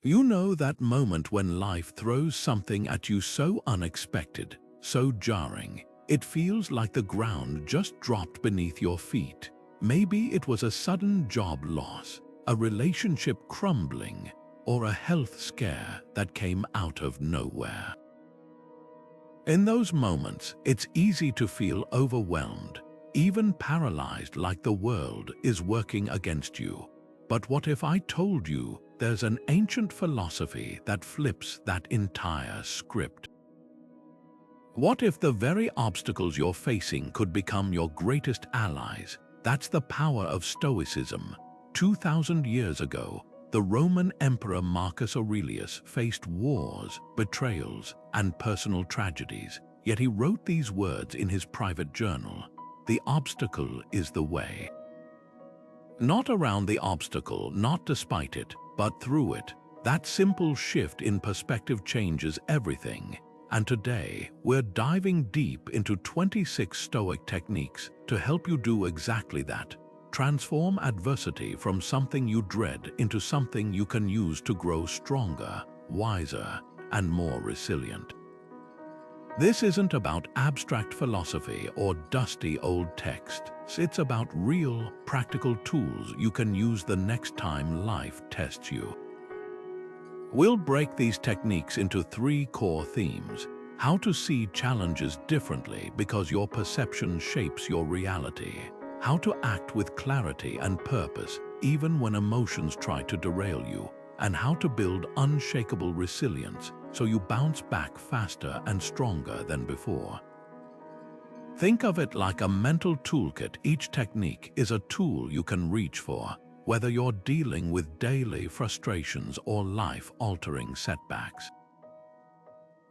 You know that moment when life throws something at you so unexpected, so jarring, it feels like the ground just dropped beneath your feet. Maybe it was a sudden job loss, a relationship crumbling, or a health scare that came out of nowhere. In those moments, it's easy to feel overwhelmed, even paralyzed, like the world is working against you. But what if I told you there's an ancient philosophy that flips that entire script? What if the very obstacles you're facing could become your greatest allies? That's the power of Stoicism. 2,000 years ago, the Roman Emperor Marcus Aurelius faced wars, betrayals, and personal tragedies, yet he wrote these words in his private journal: "The obstacle is the way." Not around the obstacle, not despite it, but through it. That simple shift in perspective changes everything. And today, we're diving deep into 26 Stoic techniques to help you do exactly that. Transform adversity from something you dread into something you can use to grow stronger, wiser, and more resilient. This isn't about abstract philosophy or dusty old text. It's about real, practical tools you can use the next time life tests you. We'll break these techniques into 3 core themes: how to see challenges differently because your perception shapes your reality, how to act with clarity and purpose even when emotions try to derail you, and how to build unshakable resilience so you bounce back faster and stronger than before. Think of it like a mental toolkit. Each technique is a tool you can reach for, whether you're dealing with daily frustrations or life-altering setbacks.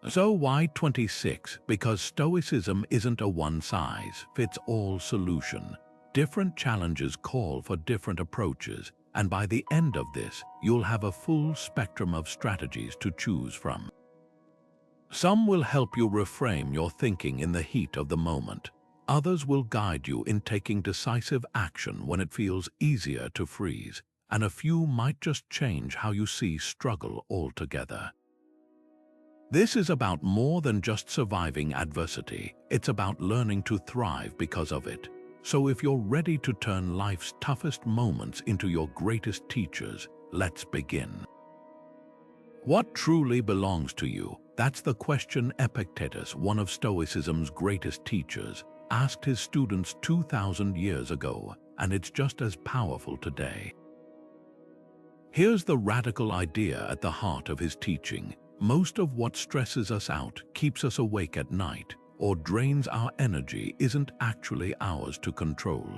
So why 26? Because Stoicism isn't a one-size-fits-all solution. Different challenges call for different approaches, and by the end of this, you'll have a full spectrum of strategies to choose from. Some will help you reframe your thinking in the heat of the moment. Others will guide you in taking decisive action when it feels easier to freeze, and a few might just change how you see struggle altogether. This is about more than just surviving adversity. It's about learning to thrive because of it. So if you're ready to turn life's toughest moments into your greatest teachers, let's begin. What truly belongs to you? That's the question Epictetus, one of Stoicism's greatest teachers, asked his students 2,000 years ago, and it's just as powerful today. Here's the radical idea at the heart of his teaching: most of what stresses us out, keeps us awake at night, or drains our energy isn't actually ours to control.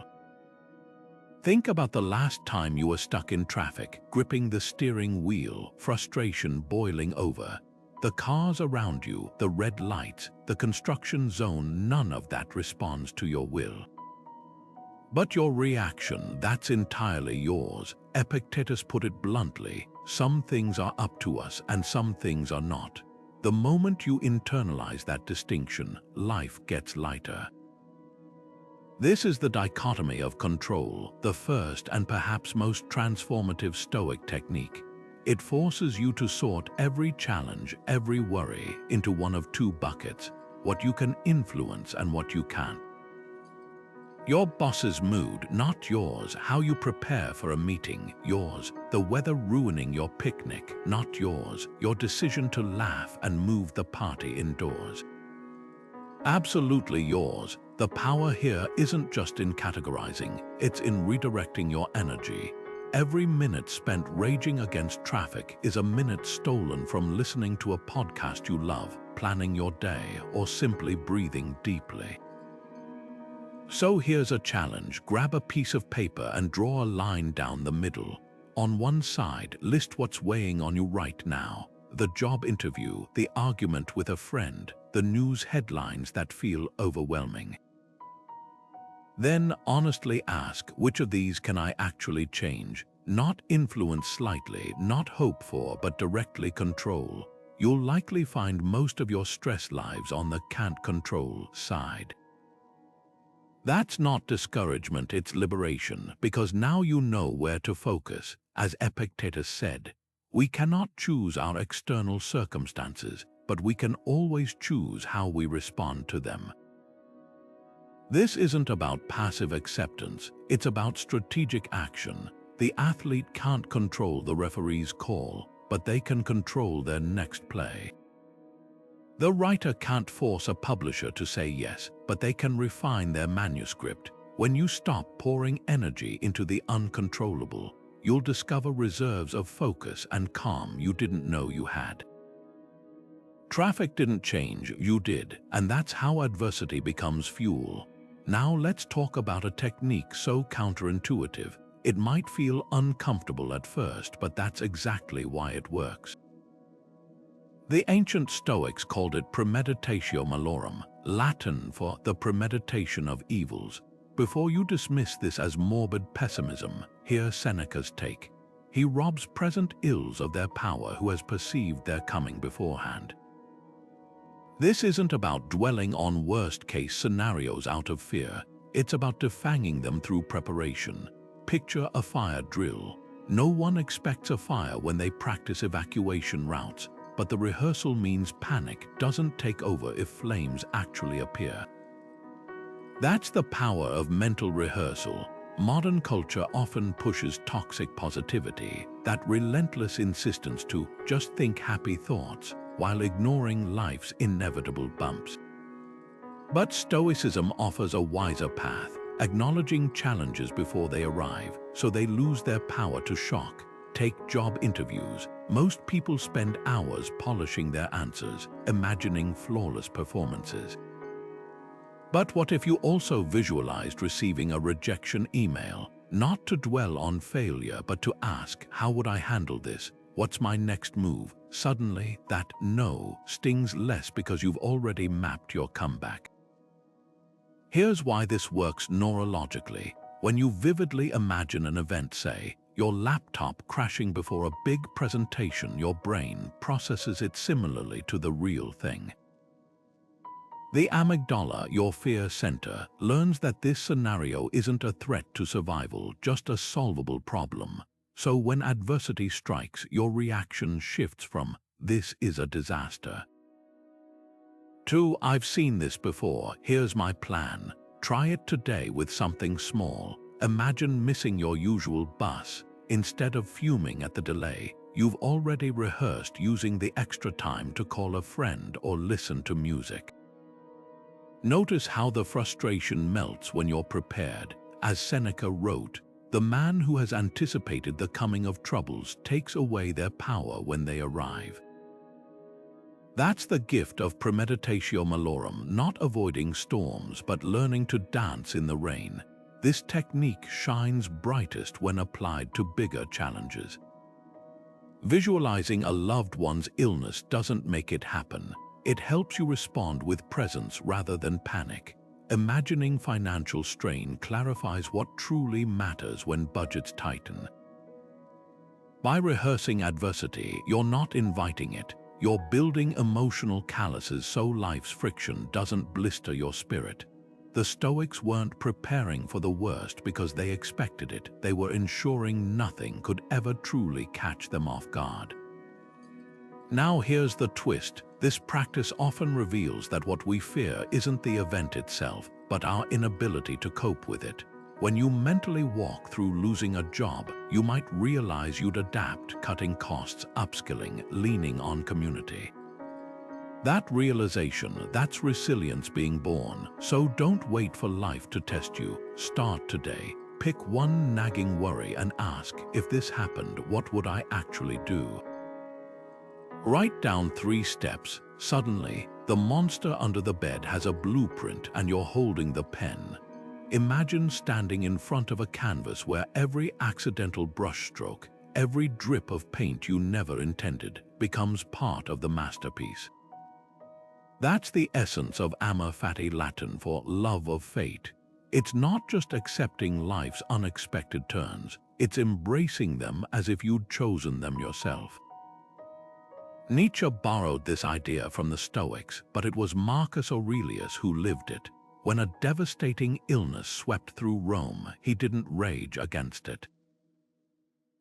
Think about the last time you were stuck in traffic, gripping the steering wheel, frustration boiling over. The cars around you, the red lights, the construction zone, none of that responds to your will. But your reaction, that's entirely yours. Epictetus put it bluntly: some things are up to us and some things are not. The moment you internalize that distinction, life gets lighter. This is the dichotomy of control, the first and perhaps most transformative Stoic technique. It forces you to sort every challenge, every worry, into one of 2 buckets: what you can influence and what you can't. Your boss's mood, not yours. How you prepare for a meeting, yours. The weather ruining your picnic, not yours. Your decision to laugh and move the party indoors, absolutely yours. The power here isn't just in categorizing, it's in redirecting your energy. Every minute spent raging against traffic is a minute stolen from listening to a podcast you love, planning your day, or simply breathing deeply. So here's a challenge: grab a piece of paper and draw a line down the middle. On one side, list what's weighing on you right now: the job interview, the argument with a friend, the news headlines that feel overwhelming. Then honestly ask, which of these can I actually change? Not influence slightly, not hope for, but directly control. You'll likely find most of your stress lives on the can't control side. That's not discouragement, it's liberation, because now you know where to focus. As Epictetus said, We cannot choose our external circumstances, but we can always choose how we respond to them. This isn't about passive acceptance, it's about strategic action. The athlete can't control the referee's call, but they can control their next play. The writer can't force a publisher to say yes, but they can refine their manuscript. When you stop pouring energy into the uncontrollable, you'll discover reserves of focus and calm you didn't know you had. Traffic didn't change, you did, and that's how adversity becomes fuel. Now let's talk about a technique so counterintuitive. It might feel uncomfortable at first, but that's exactly why it works. The ancient Stoics called it premeditatio malorum, Latin for the premeditation of evils. Before you dismiss this as morbid pessimism, hear Seneca's take. He robs present ills of their power who has perceived their coming beforehand. This isn't about dwelling on worst-case scenarios out of fear. It's about defanging them through preparation. Picture a fire drill. No one expects a fire when they practice evacuation routes, but the rehearsal means panic doesn't take over if flames actually appear. That's the power of mental rehearsal. Modern culture often pushes toxic positivity, that relentless insistence to just think happy thoughts, while ignoring life's inevitable bumps. But Stoicism offers a wiser path, acknowledging challenges before they arrive, so they lose their power to shock. Take job interviews. Most people spend hours polishing their answers, imagining flawless performances. But what if you also visualized receiving a rejection email? Not to dwell on failure, but to ask, how would I handle this? What's my next move? Suddenly, that no stings less because you've already mapped your comeback. Here's why this works neurologically. When you vividly imagine an event, say, your laptop crashing before a big presentation, your brain processes it similarly to the real thing. The amygdala, your fear center, learns that this scenario isn't a threat to survival, just a solvable problem. So when adversity strikes, your reaction shifts from, "This is a disaster," to, "I've seen this before, here's my plan." Try it today with something small. Imagine missing your usual bus. Instead of fuming at the delay, you've already rehearsed using the extra time to call a friend or listen to music. Notice how the frustration melts when you're prepared. As Seneca wrote, "The man who has anticipated the coming of troubles takes away their power when they arrive." That's the gift of premeditatio malorum, not avoiding storms but learning to dance in the rain. This technique shines brightest when applied to bigger challenges. Visualizing a loved one's illness doesn't make it happen. It helps you respond with presence rather than panic. Imagining financial strain clarifies what truly matters when budgets tighten. By rehearsing adversity, you're not inviting it. You're building emotional calluses so life's friction doesn't blister your spirit. The Stoics weren't preparing for the worst because they expected it. They were ensuring nothing could ever truly catch them off guard. Now here's the twist. This practice often reveals that what we fear isn't the event itself, but our inability to cope with it. When you mentally walk through losing a job, you might realize you'd adapt, cutting costs, upskilling, leaning on community. That realization, that's resilience being born. So don't wait for life to test you. Start today. Pick one nagging worry and ask, if this happened, what would I actually do? Write down 3 steps. Suddenly, the monster under the bed has a blueprint and you're holding the pen. Imagine standing in front of a canvas where every accidental brushstroke, every drip of paint you never intended, becomes part of the masterpiece. That's the essence of amor fati, Latin for love of fate. It's not just accepting life's unexpected turns, it's embracing them as if you'd chosen them yourself. Nietzsche borrowed this idea from the Stoics, but it was Marcus Aurelius who lived it. When a devastating illness swept through Rome, he didn't rage against it.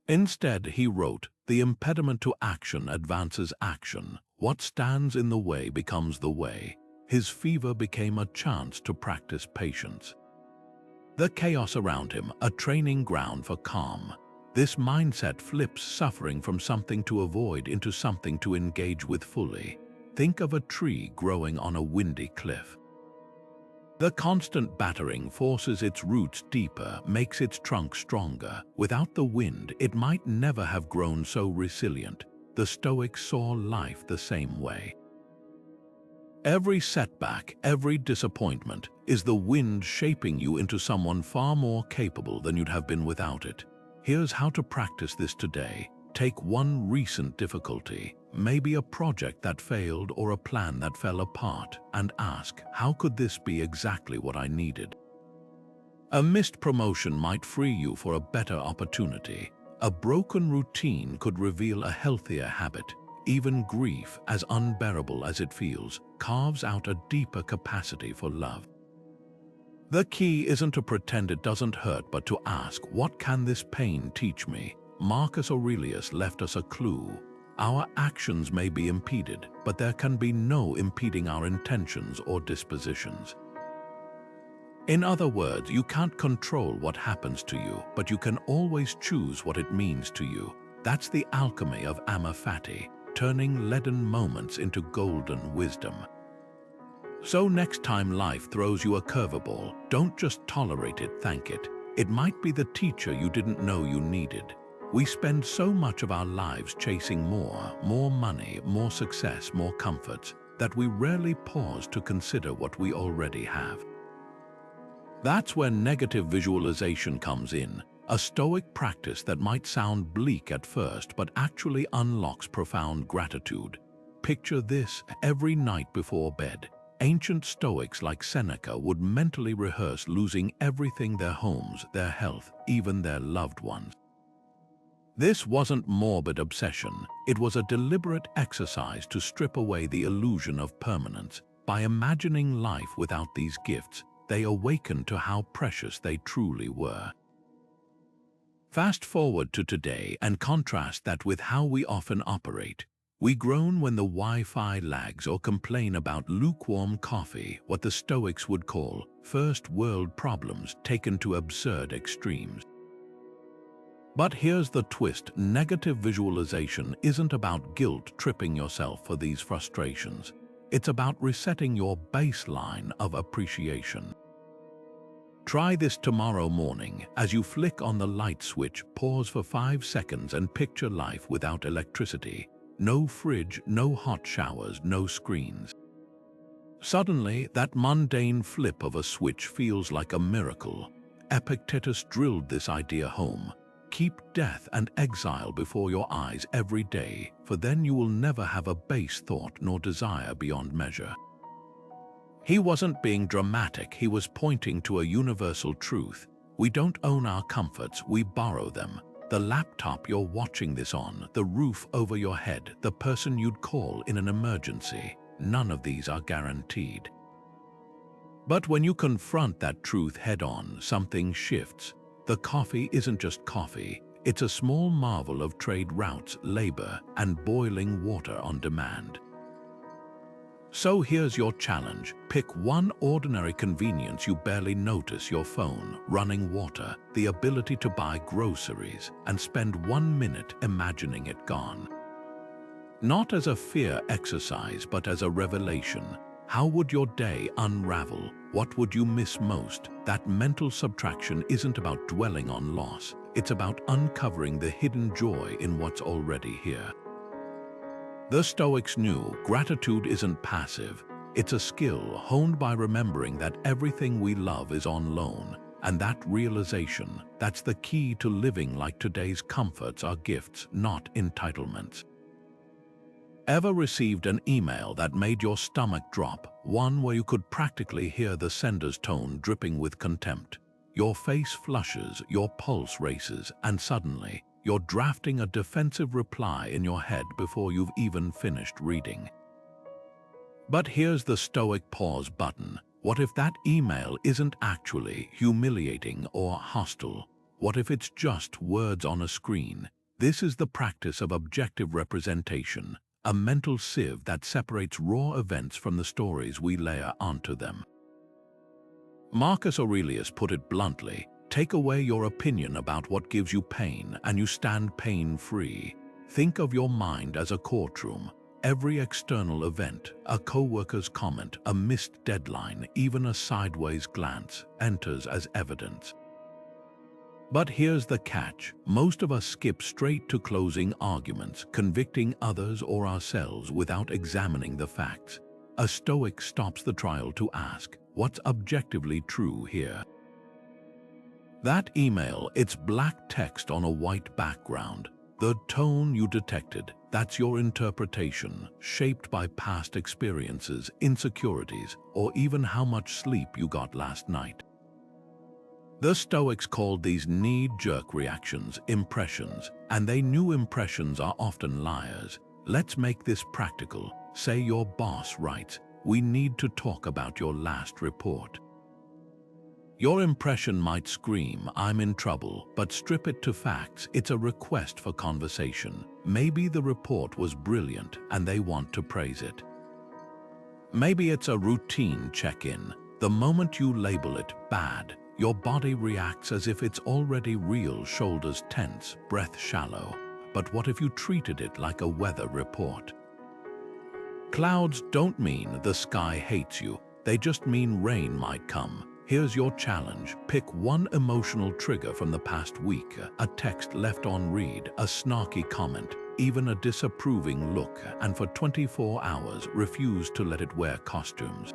Instead, he wrote, The impediment to action advances action. What stands in the way becomes the way. His fever became a chance to practice patience. The chaos around him, a training ground for calm. This mindset flips suffering from something to avoid into something to engage with fully. Think of a tree growing on a windy cliff. The constant battering forces its roots deeper, makes its trunk stronger. Without the wind, it might never have grown so resilient. The Stoics saw life the same way. Every setback, every disappointment, is the wind shaping you into someone far more capable than you'd have been without it. Here's how to practice this today. Take one recent difficulty, maybe a project that failed or a plan that fell apart, and ask, how could this be exactly what I needed? A missed promotion might free you for a better opportunity. A broken routine could reveal a healthier habit. Even grief, as unbearable as it feels, carves out a deeper capacity for love. The key isn't to pretend it doesn't hurt, but to ask, what can this pain teach me? Marcus Aurelius left us a clue. Our actions may be impeded, but there can be no impeding our intentions or dispositions. In other words, you can't control what happens to you, but you can always choose what it means to you. That's the alchemy of amor fati, turning leaden moments into golden wisdom. So next time life throws you a curveball, don't just tolerate it, thank it. It might be the teacher you didn't know you needed. We spend so much of our lives chasing more money, more success, more comforts, that we rarely pause to consider what we already have. That's where negative visualization comes in, a Stoic practice that might sound bleak at first but actually unlocks profound gratitude. Picture this: every night before bed, ancient Stoics like Seneca would mentally rehearse losing everything: their homes, their health, even their loved ones. This wasn't morbid obsession, it was a deliberate exercise to strip away the illusion of permanence. By imagining life without these gifts, they awakened to how precious they truly were. Fast forward to today and contrast that with how we often operate. We groan when the Wi-Fi lags or complain about lukewarm coffee, what the Stoics would call first world problems taken to absurd extremes. But here's the twist: negative visualization isn't about guilt tripping yourself for these frustrations. It's about resetting your baseline of appreciation. Try this tomorrow morning. As you flick on the light switch, pause for 5 seconds and picture life without electricity. No fridge, no hot showers, no screens. Suddenly, that mundane flip of a switch feels like a miracle. Epictetus drilled this idea home. Keep death and exile before your eyes every day, for then you will never have a base thought nor desire beyond measure. He wasn't being dramatic, he was pointing to a universal truth. We don't own our comforts, we borrow them. The laptop you're watching this on, the roof over your head, the person you'd call in an emergency, none of these are guaranteed. But when you confront that truth head-on, something shifts. The coffee isn't just coffee, it's a small marvel of trade routes, labor, and boiling water on demand. So here's your challenge. Pick one ordinary convenience you barely notice: your phone, running water, the ability to buy groceries, and spend 1 minute imagining it gone. Not as a fear exercise, but as a revelation. How would your day unravel? What would you miss most? That mental subtraction isn't about dwelling on loss. It's about uncovering the hidden joy in what's already here. The Stoics knew gratitude isn't passive. It's a skill honed by remembering that everything we love is on loan. And that realization, that's the key to living like today's comforts are gifts, not entitlements. Ever received an email that made your stomach drop? One where you could practically hear the sender's tone dripping with contempt. Your face flushes, your pulse races, and suddenly, you're drafting a defensive reply in your head before you've even finished reading. But here's the Stoic pause button. What if that email isn't actually humiliating or hostile? What if it's just words on a screen? This is the practice of objective representation, a mental sieve that separates raw events from the stories we layer onto them. Marcus Aurelius put it bluntly, take away your opinion about what gives you pain and you stand pain-free. Think of your mind as a courtroom. Every external event, a co-worker's comment, a missed deadline, even a sideways glance, enters as evidence. But here's the catch. Most of us skip straight to closing arguments, convicting others or ourselves without examining the facts. A Stoic stops the trial to ask, what's objectively true here? That email, it's black text on a white background. The tone you detected, that's your interpretation, shaped by past experiences, insecurities, or even how much sleep you got last night. The Stoics called these knee-jerk reactions impressions, and they knew impressions are often liars. Let's make this practical. Say your boss writes, "We need to talk about your last report." Your impression might scream, "I'm in trouble," but strip it to facts. It's a request for conversation. Maybe the report was brilliant and they want to praise it. Maybe it's a routine check-in. The moment you label it bad, your body reacts as if it's already real, shoulders tense, breath shallow. But what if you treated it like a weather report? Clouds don't mean the sky hates you. They just mean rain might come. Here's your challenge. Pick one emotional trigger from the past week, a text left on read, a snarky comment, even a disapproving look, and for 24 hours refuse to let it wear costumes.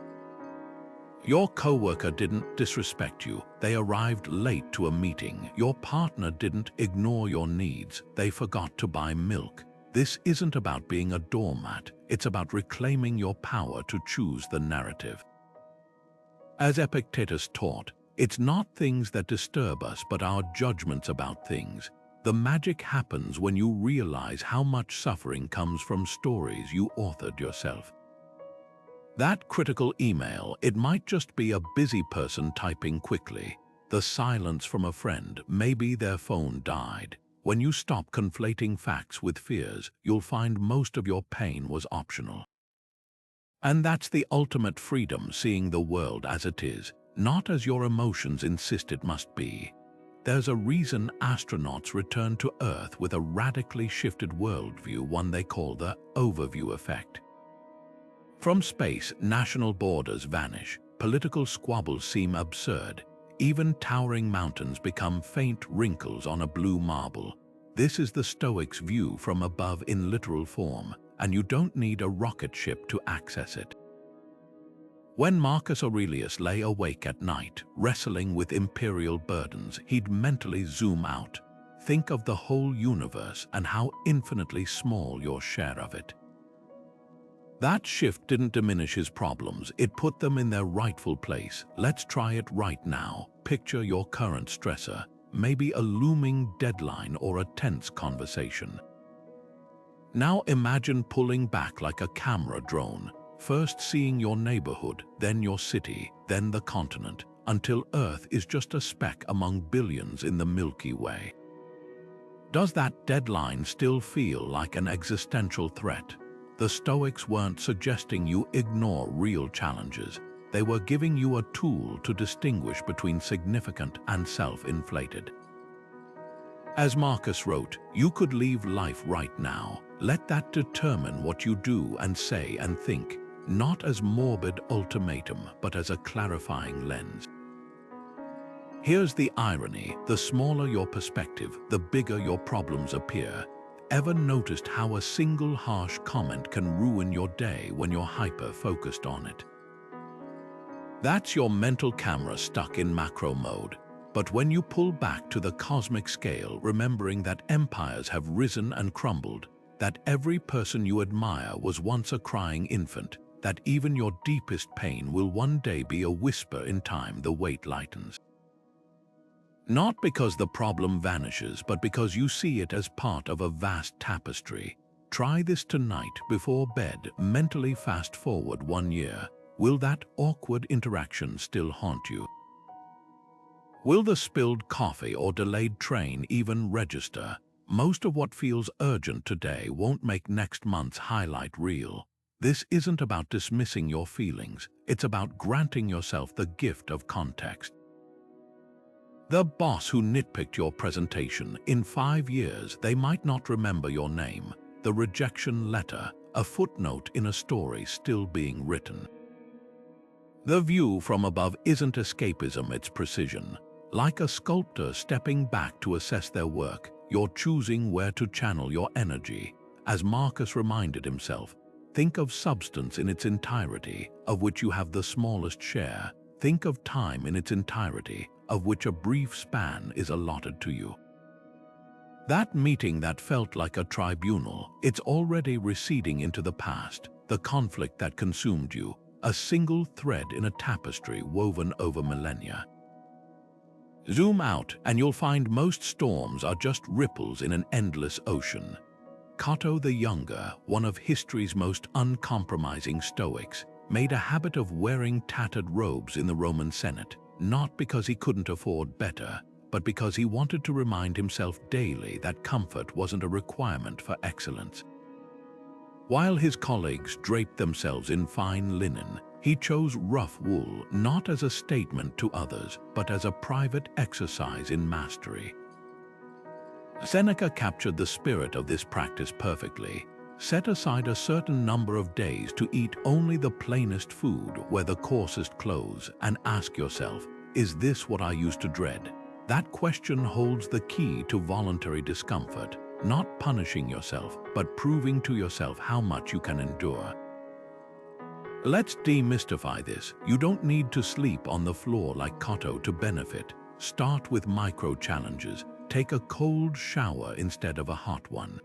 Your coworker didn't disrespect you. They arrived late to a meeting. Your partner didn't ignore your needs. They forgot to buy milk. This isn't about being a doormat. It's about reclaiming your power to choose the narrative. As Epictetus taught, it's not things that disturb us, but our judgments about things. The magic happens when you realize how much suffering comes from stories you authored yourself. That critical email, it might just be a busy person typing quickly. The silence from a friend, maybe their phone died. When you stop conflating facts with fears, you'll find most of your pain was optional. And that's the ultimate freedom, seeing the world as it is, not as your emotions insist it must be. There's a reason astronauts return to Earth with a radically shifted worldview, one they call the overview effect. From space, national borders vanish, political squabbles seem absurd, even towering mountains become faint wrinkles on a blue marble. This is the Stoics' view from above in literal form, and you don't need a rocket ship to access it. When Marcus Aurelius lay awake at night, wrestling with imperial burdens, he'd mentally zoom out. Think of the whole universe and how infinitely small your share of it. That shift didn't diminish his problems, it put them in their rightful place. Let's try it right now. Picture your current stressor, maybe a looming deadline or a tense conversation. Now imagine pulling back like a camera drone, first seeing your neighborhood, then your city, then the continent, until Earth is just a speck among billions in the Milky Way. Does that deadline still feel like an existential threat? The Stoics weren't suggesting you ignore real challenges. They were giving you a tool to distinguish between significant and self-inflated. As Marcus wrote, you could leave life right now. Let that determine what you do and say and think, not as morbid ultimatum, but as a clarifying lens. Here's the irony: the smaller your perspective, the bigger your problems appear. Ever noticed how a single harsh comment can ruin your day when you're hyper-focused on it? That's your mental camera stuck in macro mode. But when you pull back to the cosmic scale, remembering that empires have risen and crumbled, that every person you admire was once a crying infant, that even your deepest pain will one day be a whisper in time, the weight lightens. Not because the problem vanishes, but because you see it as part of a vast tapestry. Try this tonight before bed. Mentally fast forward 1 year. Will that awkward interaction still haunt you? Will the spilled coffee or delayed train even register? Most of what feels urgent today won't make next month's highlight reel. This isn't about dismissing your feelings, it's about granting yourself the gift of context. The boss who nitpicked your presentation, in 5 years they might not remember your name, the rejection letter, a footnote in a story still being written. The view from above isn't escapism, it's precision. Like a sculptor stepping back to assess their work, you're choosing where to channel your energy. As Marcus reminded himself, think of substance in its entirety, of which you have the smallest share. Think of time in its entirety, of which a brief span is allotted to you. That meeting that felt like a tribunal, it's already receding into the past, the conflict that consumed you, a single thread in a tapestry woven over millennia. Zoom out and you'll find most storms are just ripples in an endless ocean. Cato the Younger, one of history's most uncompromising Stoics, made a habit of wearing tattered robes in the Roman Senate, not because he couldn't afford better, but because he wanted to remind himself daily that comfort wasn't a requirement for excellence. While his colleagues draped themselves in fine linen, he chose rough wool not as a statement to others, but as a private exercise in mastery. Seneca captured the spirit of this practice perfectly. Set aside a certain number of days to eat only the plainest food, wear the coarsest clothes, and ask yourself, is this what I used to dread? That question holds the key to voluntary discomfort, not punishing yourself, but proving to yourself how much you can endure. Let's demystify this. You don't need to sleep on the floor like Cato to benefit. Start with micro challenges. Take a cold shower instead of a hot one.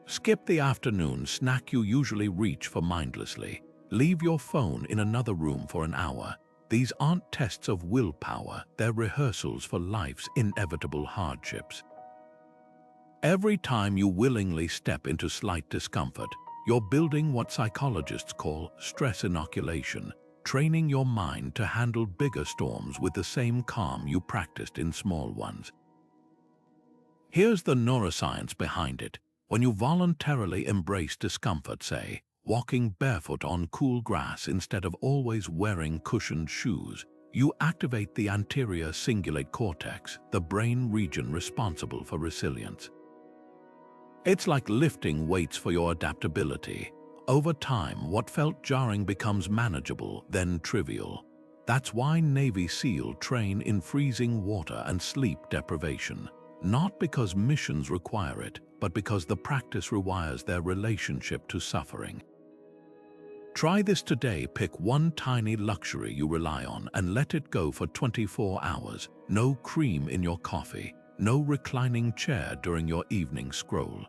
Skip the afternoon snack you usually reach for mindlessly. Leave your phone in another room for an hour. These aren't tests of willpower, they're rehearsals for life's inevitable hardships. Every time you willingly step into slight discomfort, you're building what psychologists call stress inoculation, training your mind to handle bigger storms with the same calm you practiced in small ones. Here's the neuroscience behind it. When you voluntarily embrace discomfort, say, walking barefoot on cool grass instead of always wearing cushioned shoes, you activate the anterior cingulate cortex, the brain region responsible for resilience. It's like lifting weights for your adaptability. Over time, what felt jarring becomes manageable, then trivial. That's why Navy SEAL train in freezing water and sleep deprivation. Not because missions require it, but because the practice rewires their relationship to suffering. Try this today. Pick one tiny luxury you rely on and let it go for 24 hours. No cream in your coffee, no reclining chair during your evening scroll.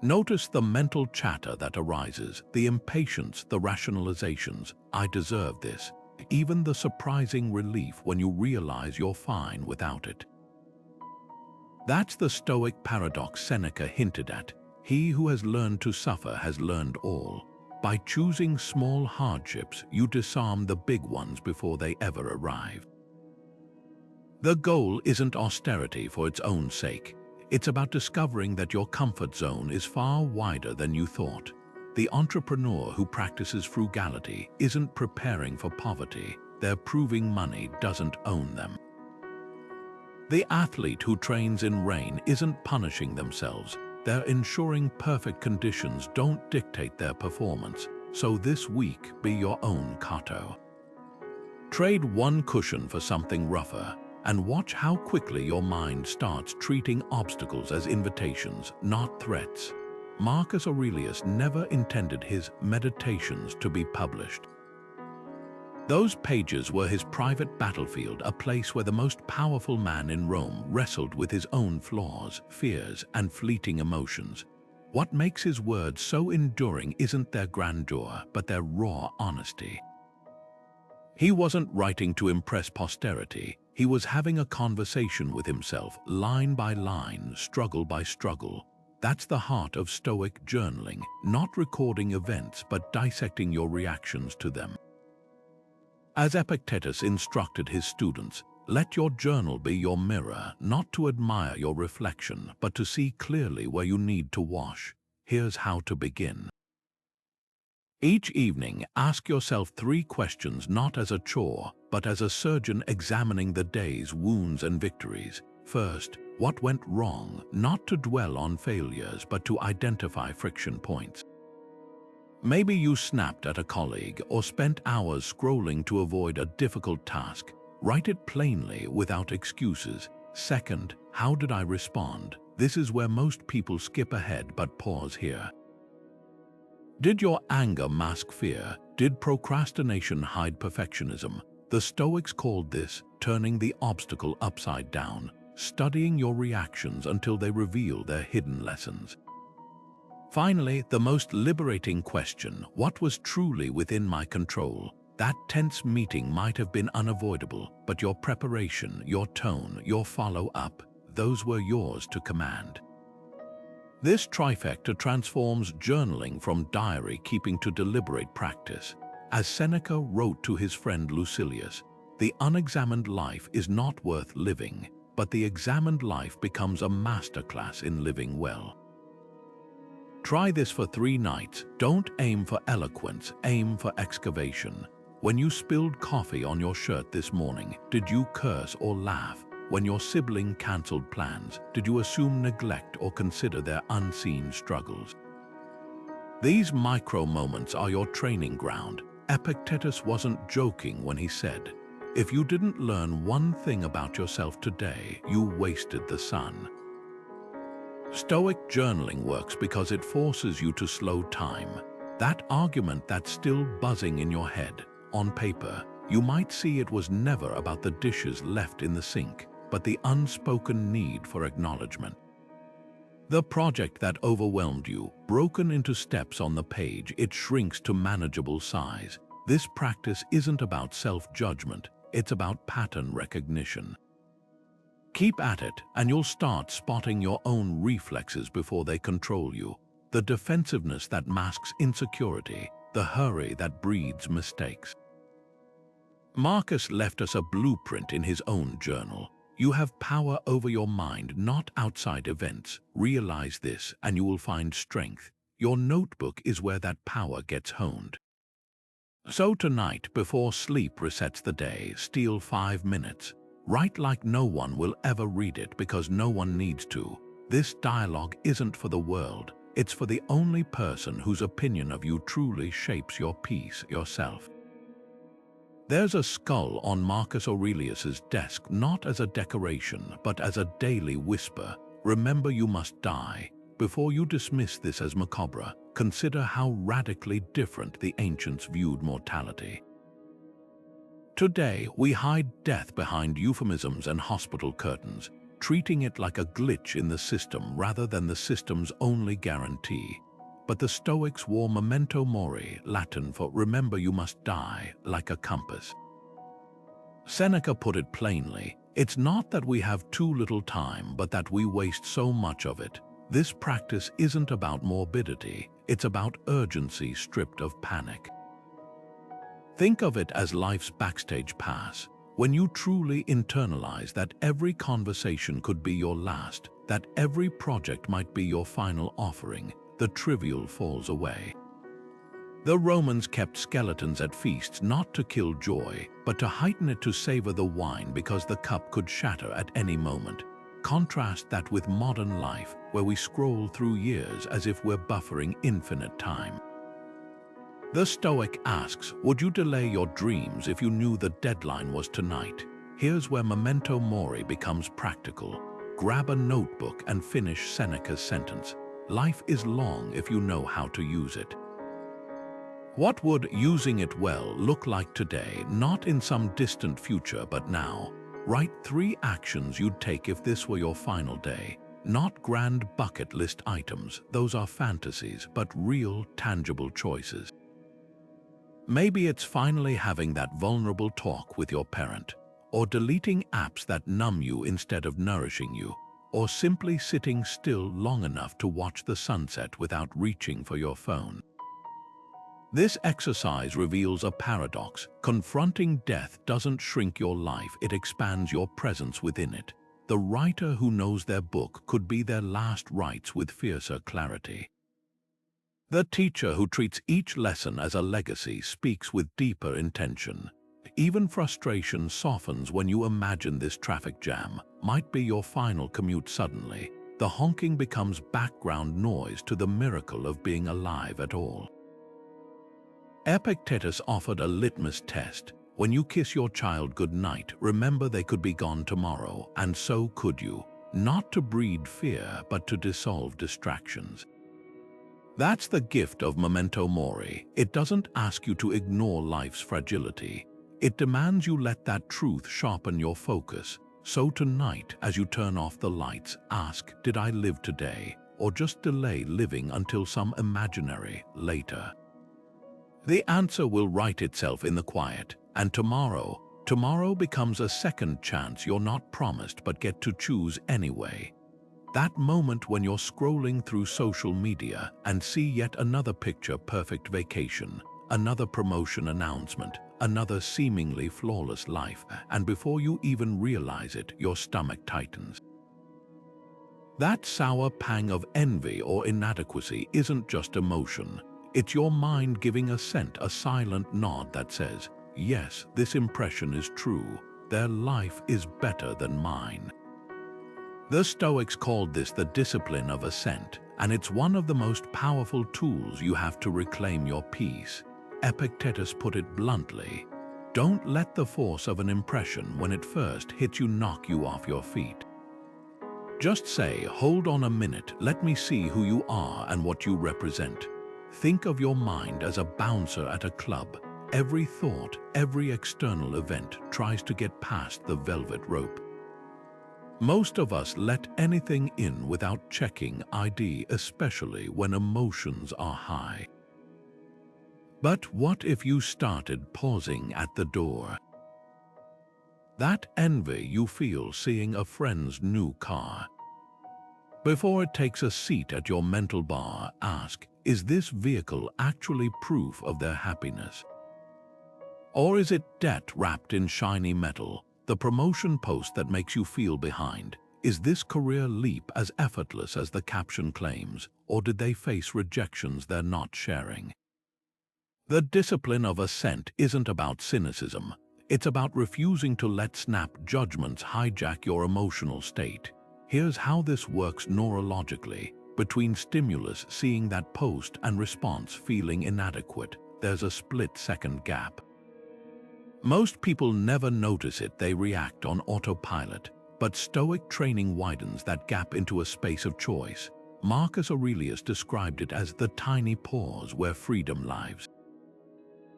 Notice the mental chatter that arises, the impatience, the rationalizations. I deserve this. Even the surprising relief when you realize you're fine without it. That's the Stoic paradox Seneca hinted at. He who has learned to suffer has learned all. By choosing small hardships, you disarm the big ones before they ever arrive. The goal isn't austerity for its own sake. It's about discovering that your comfort zone is far wider than you thought. The entrepreneur who practices frugality isn't preparing for poverty. They're proving money doesn't own them. The athlete who trains in rain isn't punishing themselves. They're ensuring perfect conditions don't dictate their performance. So this week, be your own Cato. Trade one cushion for something rougher, and watch how quickly your mind starts treating obstacles as invitations, not threats. Marcus Aurelius never intended his meditations to be published. Those pages were his private battlefield, a place where the most powerful man in Rome wrestled with his own flaws, fears, and fleeting emotions. What makes his words so enduring isn't their grandeur, but their raw honesty. He wasn't writing to impress posterity. He was having a conversation with himself, line by line, struggle by struggle. That's the heart of Stoic journaling, not recording events, but dissecting your reactions to them. As Epictetus instructed his students, Let your journal be your mirror, not to admire your reflection, but to see clearly where you need to wash. Here's how to begin. Each evening, ask yourself 3 questions not as a chore, but as a surgeon examining the day's wounds and victories. First, what went wrong? Not to dwell on failures, but to identify friction points. Maybe you snapped at a colleague or spent hours scrolling to avoid a difficult task. Write it plainly without excuses. Second, how did I respond? This is where most people skip ahead, but pause here. Did your anger mask fear? Did procrastination hide perfectionism? The Stoics called this turning the obstacle upside down, studying your reactions until they reveal their hidden lessons. Finally, the most liberating question: what was truly within my control? That tense meeting might have been unavoidable, but your preparation, your tone, your follow-up, those were yours to command. This trifecta transforms journaling from diary keeping to deliberate practice. As Seneca wrote to his friend Lucilius, the unexamined life is not worth living, but the examined life becomes a masterclass in living well. Try this for 3 nights. Don't aim for eloquence, aim for excavation. When you spilled coffee on your shirt this morning, did you curse or laugh? When your sibling cancelled plans, did you assume neglect or consider their unseen struggles? These micro moments are your training ground. Epictetus wasn't joking when he said, "If you didn't learn one thing about yourself today, you wasted the sun." Stoic journaling works because it forces you to slow time. That argument that's still buzzing in your head, on paper, you might see it was never about the dishes left in the sink, but the unspoken need for acknowledgement. The project that overwhelmed you, broken into steps on the page, it shrinks to manageable size. This practice isn't about self-judgment, it's about pattern recognition. Keep at it, and you'll start spotting your own reflexes before they control you. The defensiveness that masks insecurity, the hurry that breeds mistakes. Marcus left us a blueprint in his own journal. You have power over your mind, not outside events. Realize this, and you will find strength. Your notebook is where that power gets honed. So tonight, before sleep resets the day, steal 5 minutes. Write like no one will ever read it because no one needs to. This dialogue isn't for the world. It's for the only person whose opinion of you truly shapes your peace, yourself. There's a skull on Marcus Aurelius's desk, not as a decoration, but as a daily whisper. Remember, you must die. Before you dismiss this as macabre, consider how radically different the ancients viewed mortality. Today, we hide death behind euphemisms and hospital curtains, treating it like a glitch in the system rather than the system's only guarantee. But the Stoics wore Memento Mori, Latin for remember you must die, like a compass. Seneca put it plainly, it's not that we have too little time, but that we waste so much of it. This practice isn't about morbidity, it's about urgency stripped of panic. Think of it as life's backstage pass. When you truly internalize that every conversation could be your last, that every project might be your final offering, the trivial falls away. The Romans kept skeletons at feasts not to kill joy, but to heighten it, to savor the wine because the cup could shatter at any moment. Contrast that with modern life, where we scroll through years as if we're buffering infinite time. The Stoic asks, would you delay your dreams if you knew the deadline was tonight? Here's where Memento Mori becomes practical. Grab a notebook and finish Seneca's sentence. Life is long if you know how to use it. What would using it well look like today, not in some distant future, but now? Write 3 actions you'd take if this were your final day. Not grand bucket list items, those are fantasies, but real, tangible choices. Maybe it's finally having that vulnerable talk with your parent, or deleting apps that numb you instead of nourishing you, or simply sitting still long enough to watch the sunset without reaching for your phone. This exercise reveals a paradox. Confronting death doesn't shrink your life, it expands your presence within it. The writer who knows their book could be their last rites with fiercer clarity. The teacher who treats each lesson as a legacy speaks with deeper intention. Even frustration softens when you imagine this traffic jam might be your final commute suddenly. The honking becomes background noise to the miracle of being alive at all. Epictetus offered a litmus test. When you kiss your child goodnight, remember they could be gone tomorrow, and so could you. Not to breed fear, but to dissolve distractions. That's the gift of Memento Mori. It doesn't ask you to ignore life's fragility. It demands you let that truth sharpen your focus. So tonight, as you turn off the lights, ask, did I live today? Or just delay living until some imaginary later? The answer will write itself in the quiet, and tomorrow becomes a second chance you're not promised but get to choose anyway. That moment when you're scrolling through social media and see yet another picture-perfect vacation, another promotion announcement, another seemingly flawless life, and before you even realize it, your stomach tightens. That sour pang of envy or inadequacy isn't just emotion. It's your mind giving assent, a silent nod that says, yes, this impression is true. Their life is better than mine. The Stoics called this the Discipline of Assent, and it's one of the most powerful tools you have to reclaim your peace. Epictetus put it bluntly, don't let the force of an impression when it first hits you knock you off your feet. Just say, hold on a minute, let me see who you are and what you represent. Think of your mind as a bouncer at a club. Every thought, every external event tries to get past the velvet rope. Most of us let anything in without checking ID, especially when emotions are high. But what if you started pausing at the door? That envy you feel seeing a friend's new car. Before it takes a seat at your mental bar, ask, is this vehicle actually proof of their happiness? Or is it debt wrapped in shiny metal? The promotion post that makes you feel behind? Is this career leap as effortless as the caption claims, or did they face rejections they're not sharing? The discipline of assent isn't about cynicism. It's about refusing to let snap judgments hijack your emotional state. Here's how this works neurologically. Between stimulus seeing that post and response feeling inadequate, there's a split-second gap. Most people never notice it, they react on autopilot, but Stoic training widens that gap into a space of choice. Marcus Aurelius described it as the tiny pause where freedom lives.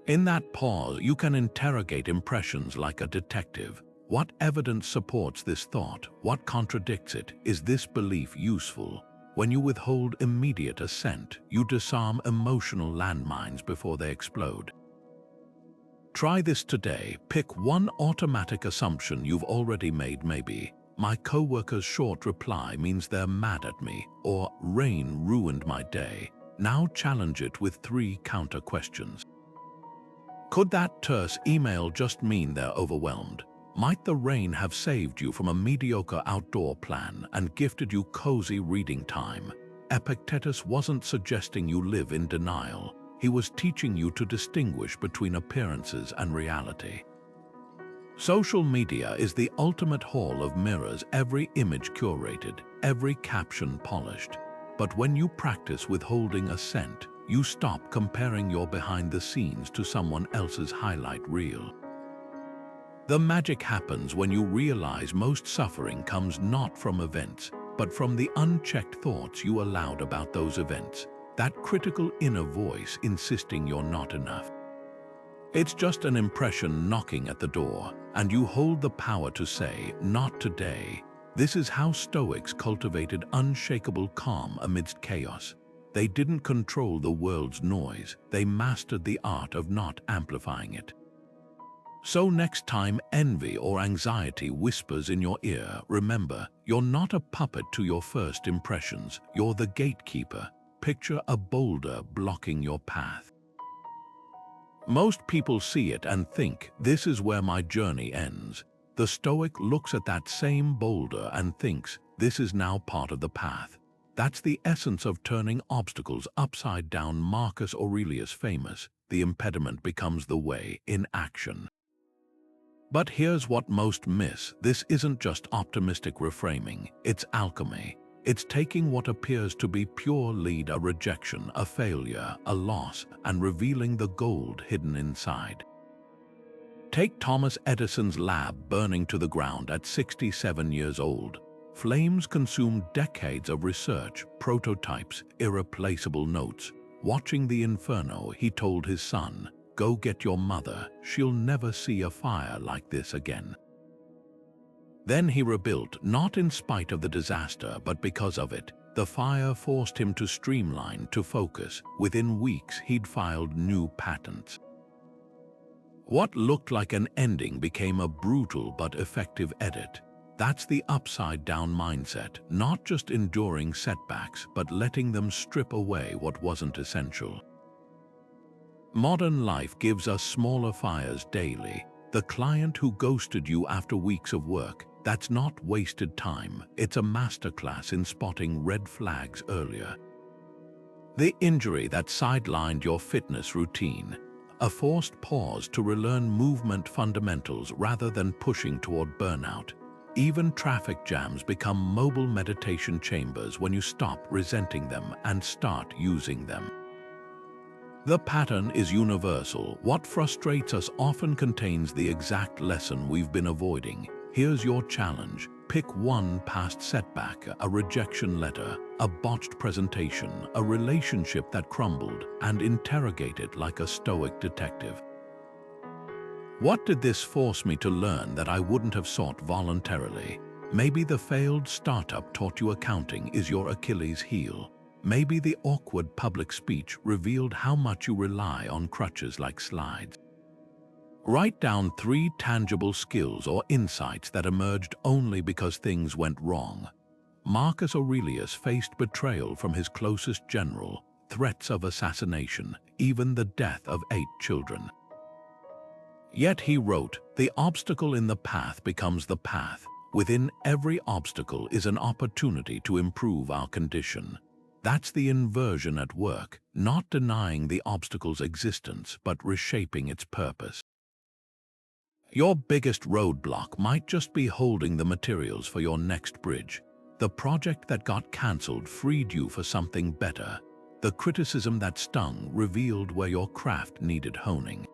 In that pause, you can interrogate impressions like a detective. What evidence supports this thought? What contradicts it? Is this belief useful? When you withhold immediate assent, you disarm emotional landmines before they explode. Try this today. Pick one automatic assumption you've already made, maybe, my coworker's short reply means they're mad at me, or rain ruined my day. Now challenge it with 3 counter questions. Could that terse email just mean they're overwhelmed? Might the rain have saved you from a mediocre outdoor plan and gifted you cozy reading time? Epictetus wasn't suggesting you live in denial. He was teaching you to distinguish between appearances and reality. Social media is the ultimate hall of mirrors, every image curated, every caption polished. But when you practice withholding assent, you stop comparing your behind the scenes to someone else's highlight reel. The magic happens when you realize most suffering comes not from events, but from the unchecked thoughts you allowed about those events, that critical inner voice insisting you're not enough. It's just an impression knocking at the door, and you hold the power to say, not today. This is how Stoics cultivated unshakable calm amidst chaos. They didn't control the world's noise, they mastered the art of not amplifying it. So next time envy or anxiety whispers in your ear, remember, you're not a puppet to your first impressions, you're the gatekeeper. Picture a boulder blocking your path. Most people see it and think, this is where my journey ends. The Stoic looks at that same boulder and thinks, this is now part of the path. That's the essence of turning obstacles upside down. Marcus Aurelius famous, the impediment becomes the way in action. But here's what most miss, this isn't just optimistic reframing, it's alchemy. It's taking what appears to be pure lead, a rejection, a failure, a loss, and revealing the gold hidden inside. Take Thomas Edison's lab burning to the ground at 67 years old. Flames consumed decades of research, prototypes, irreplaceable notes. Watching the inferno, he told his son, "Go get your mother, she'll never see a fire like this again." Then he rebuilt, not in spite of the disaster, but because of it. The fire forced him to streamline, to focus. Within weeks, he'd filed new patents. What looked like an ending became a brutal but effective edit. That's the upside-down mindset, not just enduring setbacks, but letting them strip away what wasn't essential. Modern life gives us smaller fires daily. The client who ghosted you after weeks of work, that's not wasted time, it's a masterclass in spotting red flags earlier. The injury that sidelined your fitness routine, a forced pause to relearn movement fundamentals rather than pushing toward burnout. Even traffic jams become mobile meditation chambers when you stop resenting them and start using them. The pattern is universal. What frustrates us often contains the exact lesson we've been avoiding. Here's your challenge. Pick one past setback, a rejection letter, a botched presentation, a relationship that crumbled, and interrogate it like a Stoic detective. What did this force me to learn that I wouldn't have sought voluntarily? Maybe the failed startup taught you accounting is your Achilles heel. Maybe the awkward public speech revealed how much you rely on crutches like slides. Write down 3 tangible skills or insights that emerged only because things went wrong. Marcus Aurelius faced betrayal from his closest general, threats of assassination, even the death of 8 children. Yet he wrote, "The obstacle in the path becomes the path. Within every obstacle is an opportunity to improve our condition." That's the inversion at work, not denying the obstacle's existence, but reshaping its purpose. Your biggest roadblock might just be holding the materials for your next bridge. The project that got cancelled freed you for something better. The criticism that stung revealed where your craft needed honing.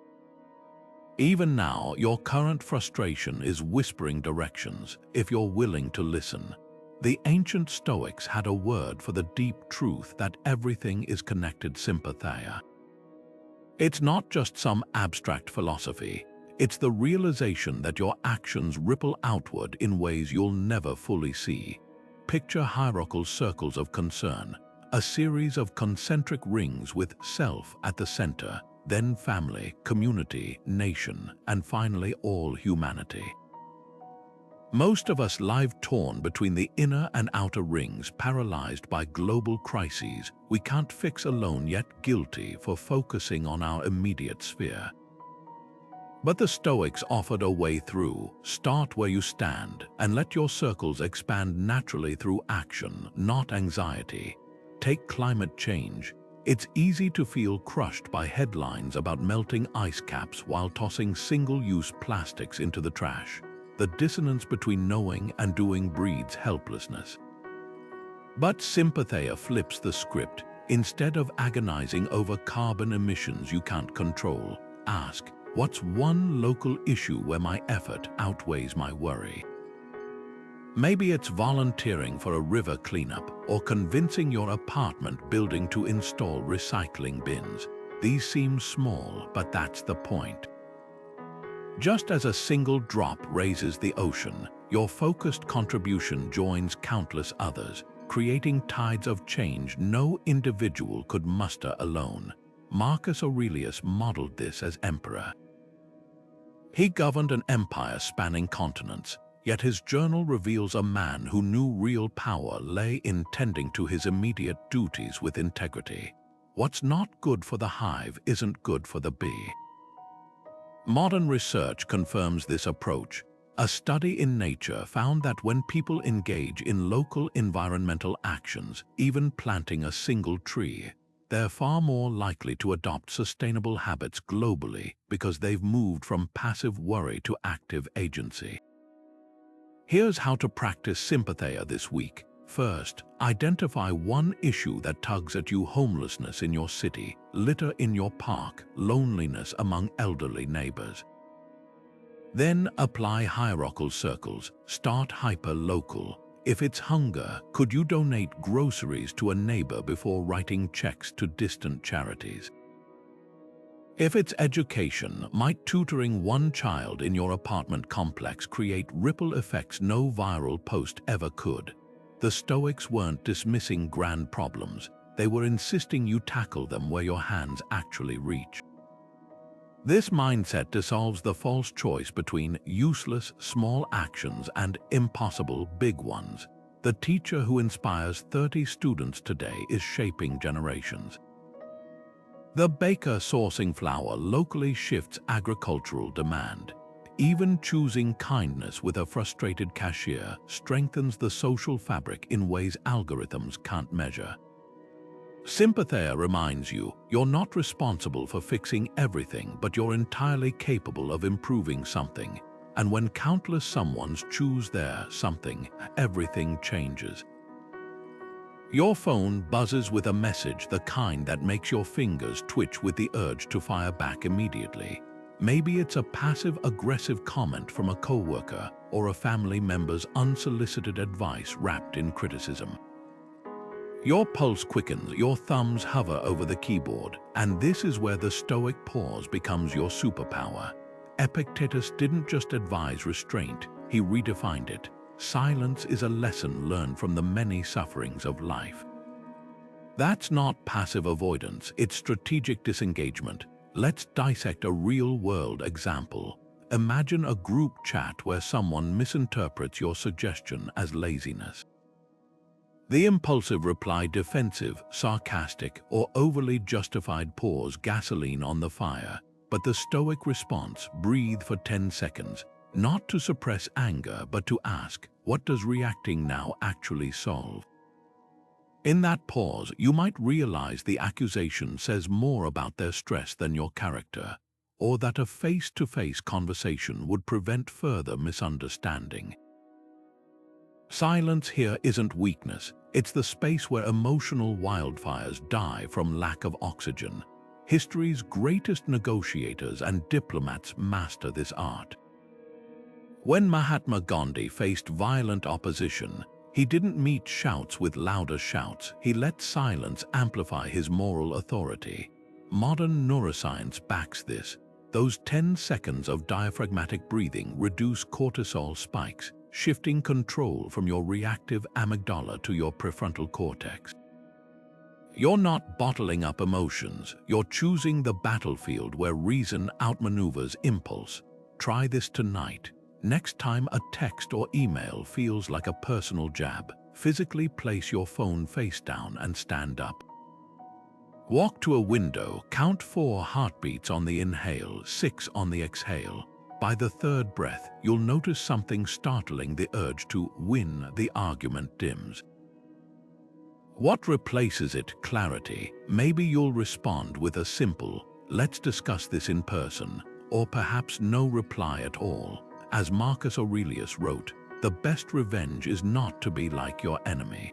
Even now, your current frustration is whispering directions, if you're willing to listen. The ancient Stoics had a word for the deep truth that everything is connected, sympatheia. It's not just some abstract philosophy. It's the realization that your actions ripple outward in ways you'll never fully see. Picture hierarchical circles of concern, a series of concentric rings with self at the center, then family, community, nation, and finally all humanity. Most of us lie torn between the inner and outer rings, paralyzed by global crises we can't fix alone, yet guilty for focusing on our immediate sphere. But the Stoics offered a way through. Start where you stand and let your circles expand naturally through action, not anxiety. Take climate change. It's easy to feel crushed by headlines about melting ice caps while tossing single-use plastics into the trash. The dissonance between knowing and doing breeds helplessness. But Sympatheia flips the script. Instead of agonizing over carbon emissions you can't control, ask, what's one local issue where my effort outweighs my worry? Maybe it's volunteering for a river cleanup or convincing your apartment building to install recycling bins. These seem small, but that's the point. Just as a single drop raises the ocean, your focused contribution joins countless others, creating tides of change no individual could muster alone. Marcus Aurelius modeled this as emperor. He governed an empire spanning continents, yet his journal reveals a man who knew real power lay in tending to his immediate duties with integrity. What's not good for the hive isn't good for the bee. Modern research confirms this approach. A study in Nature found that when people engage in local environmental actions, even planting a single tree, they're far more likely to adopt sustainable habits globally because they've moved from passive worry to active agency. Here's how to practice sympathy this week. First, identify one issue that tugs at you: homelessness in your city, litter in your park, loneliness among elderly neighbors. Then apply hierarchical circles. Start hyper-local. If it's hunger, could you donate groceries to a neighbor before writing checks to distant charities? If it's education, might tutoring one child in your apartment complex create ripple effects no viral post ever could? The Stoics weren't dismissing grand problems. They were insisting you tackle them where your hands actually reach. This mindset dissolves the false choice between useless small actions and impossible big ones. The teacher who inspires 30 students today is shaping generations. The baker sourcing flour locally shifts agricultural demand. Even choosing kindness with a frustrated cashier strengthens the social fabric in ways algorithms can't measure. Sympathy reminds you you're not responsible for fixing everything, but you're entirely capable of improving something. And when countless someones choose their something, everything changes. Your phone buzzes with a message, the kind that makes your fingers twitch with the urge to fire back immediately. Maybe it's a passive-aggressive comment from a coworker or a family member's unsolicited advice wrapped in criticism. Your pulse quickens, your thumbs hover over the keyboard, and this is where the Stoic pause becomes your superpower. Epictetus didn't just advise restraint, he redefined it. Silence is a lesson learned from the many sufferings of life. That's not passive avoidance, it's strategic disengagement. Let's dissect a real-world example. Imagine a group chat where someone misinterprets your suggestion as laziness. The impulsive reply, defensive, sarcastic, or overly justified, pours gasoline on the fire. But the Stoic response: breathe for 10 seconds, not to suppress anger, but to ask, what does reacting now actually solve? In that pause, you might realize the accusation says more about their stress than your character, or that a face-to-face conversation would prevent further misunderstanding. Silence here isn't weakness, it's the space where emotional wildfires die from lack of oxygen. History's greatest negotiators and diplomats master this art. When Mahatma Gandhi faced violent opposition, he didn't meet shouts with louder shouts, he let silence amplify his moral authority. Modern neuroscience backs this. Those 10 seconds of diaphragmatic breathing reduce cortisol spikes, shifting control from your reactive amygdala to your prefrontal cortex. You're not bottling up emotions, you're choosing the battlefield where reason outmaneuvers impulse. Try this tonight. Next time a text or email feels like a personal jab, physically place your phone face down and stand up. Walk to a window, count 4 heartbeats on the inhale, 6 on the exhale. By the third breath, you'll notice something startling: the urge to win the argument dims. What replaces it? Clarity. Maybe you'll respond with a simple, let's discuss this in person, or perhaps no reply at all. As Marcus Aurelius wrote, the best revenge is not to be like your enemy.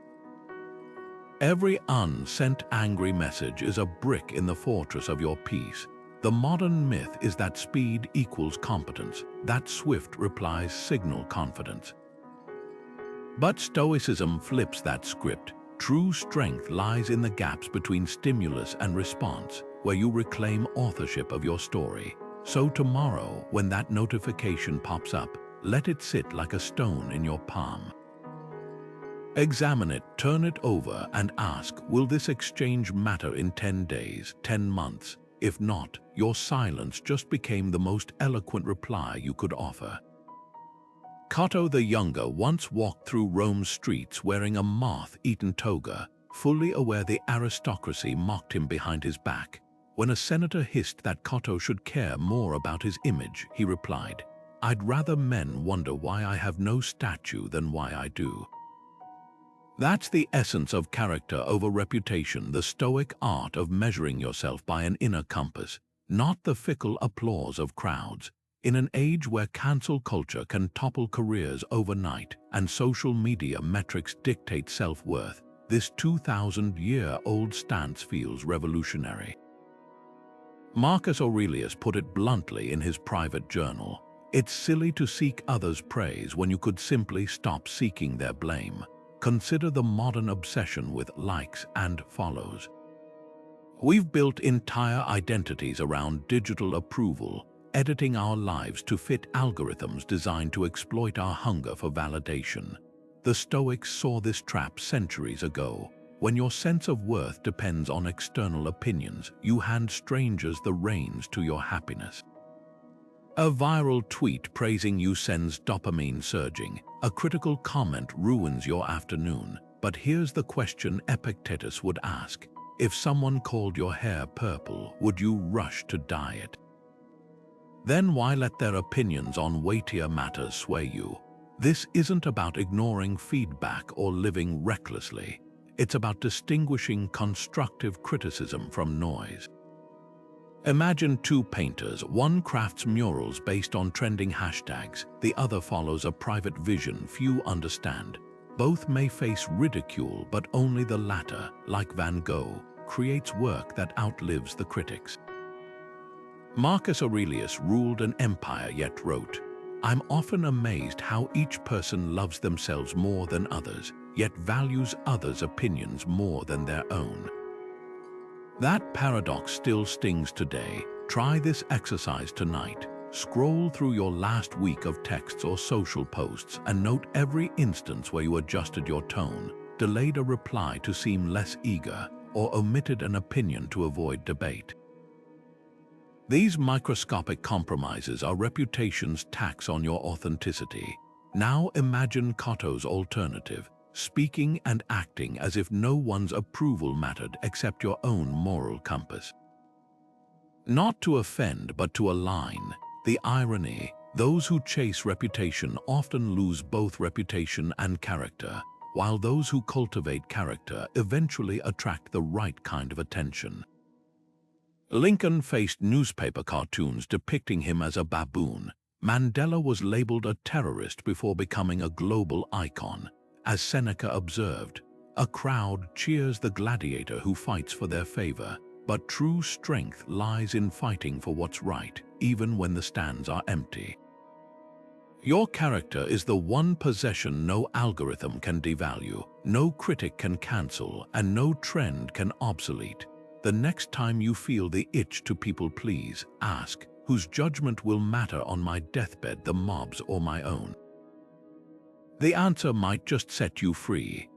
Every unsent angry message is a brick in the fortress of your peace. The modern myth is that speed equals competence, that swift replies signal confidence. But Stoicism flips that script. True strength lies in the gaps between stimulus and response, where you reclaim authorship of your story. So tomorrow, when that notification pops up, let it sit like a stone in your palm. Examine it, turn it over, and ask, will this exchange matter in 10 days, 10 months? If not, your silence just became the most eloquent reply you could offer. Cato the Younger once walked through Rome's streets wearing a moth-eaten toga, fully aware the aristocracy mocked him behind his back. When a senator hissed that Cotto should care more about his image, he replied, "I'd rather men wonder why I have no statue than why I do." That's the essence of character over reputation, the Stoic art of measuring yourself by an inner compass, not the fickle applause of crowds. In an age where cancel culture can topple careers overnight and social media metrics dictate self-worth, this 2,000-year-old stance feels revolutionary. Marcus Aurelius put it bluntly in his private journal, "It's silly to seek others' praise when you could simply stop seeking their blame. Consider the modern obsession with likes and follows." We've built entire identities around digital approval, editing our lives to fit algorithms designed to exploit our hunger for validation. The Stoics saw this trap centuries ago. When your sense of worth depends on external opinions, you hand strangers the reins to your happiness. A viral tweet praising you sends dopamine surging. A critical comment ruins your afternoon. But here's the question Epictetus would ask. If someone called your hair purple, would you rush to dye it? Then why let their opinions on weightier matters sway you? This isn't about ignoring feedback or living recklessly. It's about distinguishing constructive criticism from noise. Imagine two painters. One crafts murals based on trending hashtags. The other follows a private vision few understand. Both may face ridicule, but only the latter, like Van Gogh, creates work that outlives the critics. Marcus Aurelius ruled an empire yet wrote, "I'm often amazed how each person loves themselves more than others, yet values others' opinions more than their own." That paradox still stings today. Try this exercise tonight. Scroll through your last week of texts or social posts and note every instance where you adjusted your tone, delayed a reply to seem less eager, or omitted an opinion to avoid debate. These microscopic compromises are reputation's tax on your authenticity. Now imagine Cotto's alternative, speaking and acting as if no one's approval mattered except your own moral compass. Not to offend, but to align. The irony, those who chase reputation often lose both reputation and character, while those who cultivate character eventually attract the right kind of attention. Lincoln faced newspaper cartoons depicting him as a baboon. Mandela was labeled a terrorist before becoming a global icon. As Seneca observed, a crowd cheers the gladiator who fights for their favor, but true strength lies in fighting for what's right, even when the stands are empty. Your character is the one possession no algorithm can devalue, no critic can cancel, and no trend can obsolete. The next time you feel the itch to people please, ask, whose judgment will matter on my deathbed, the mob's or my own? The answer might just set you free.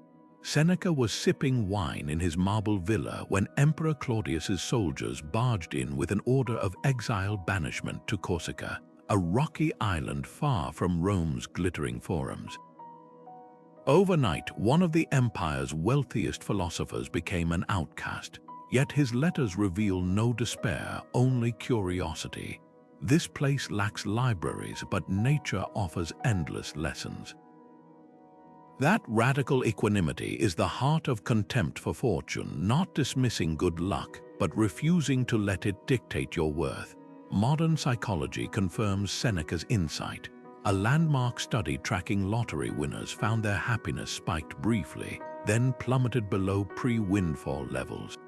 Seneca was sipping wine in his marble villa when Emperor Claudius's soldiers barged in with an order of exile banishment to Corsica, a rocky island far from Rome's glittering forums. Overnight, one of the empire's wealthiest philosophers became an outcast, yet his letters reveal no despair, only curiosity. This place lacks libraries, but nature offers endless lessons. That radical equanimity is the heart of contempt for fortune, not dismissing good luck, but refusing to let it dictate your worth. Modern psychology confirms Seneca's insight. A landmark study tracking lottery winners found their happiness spiked briefly, then plummeted below pre-windfall levels.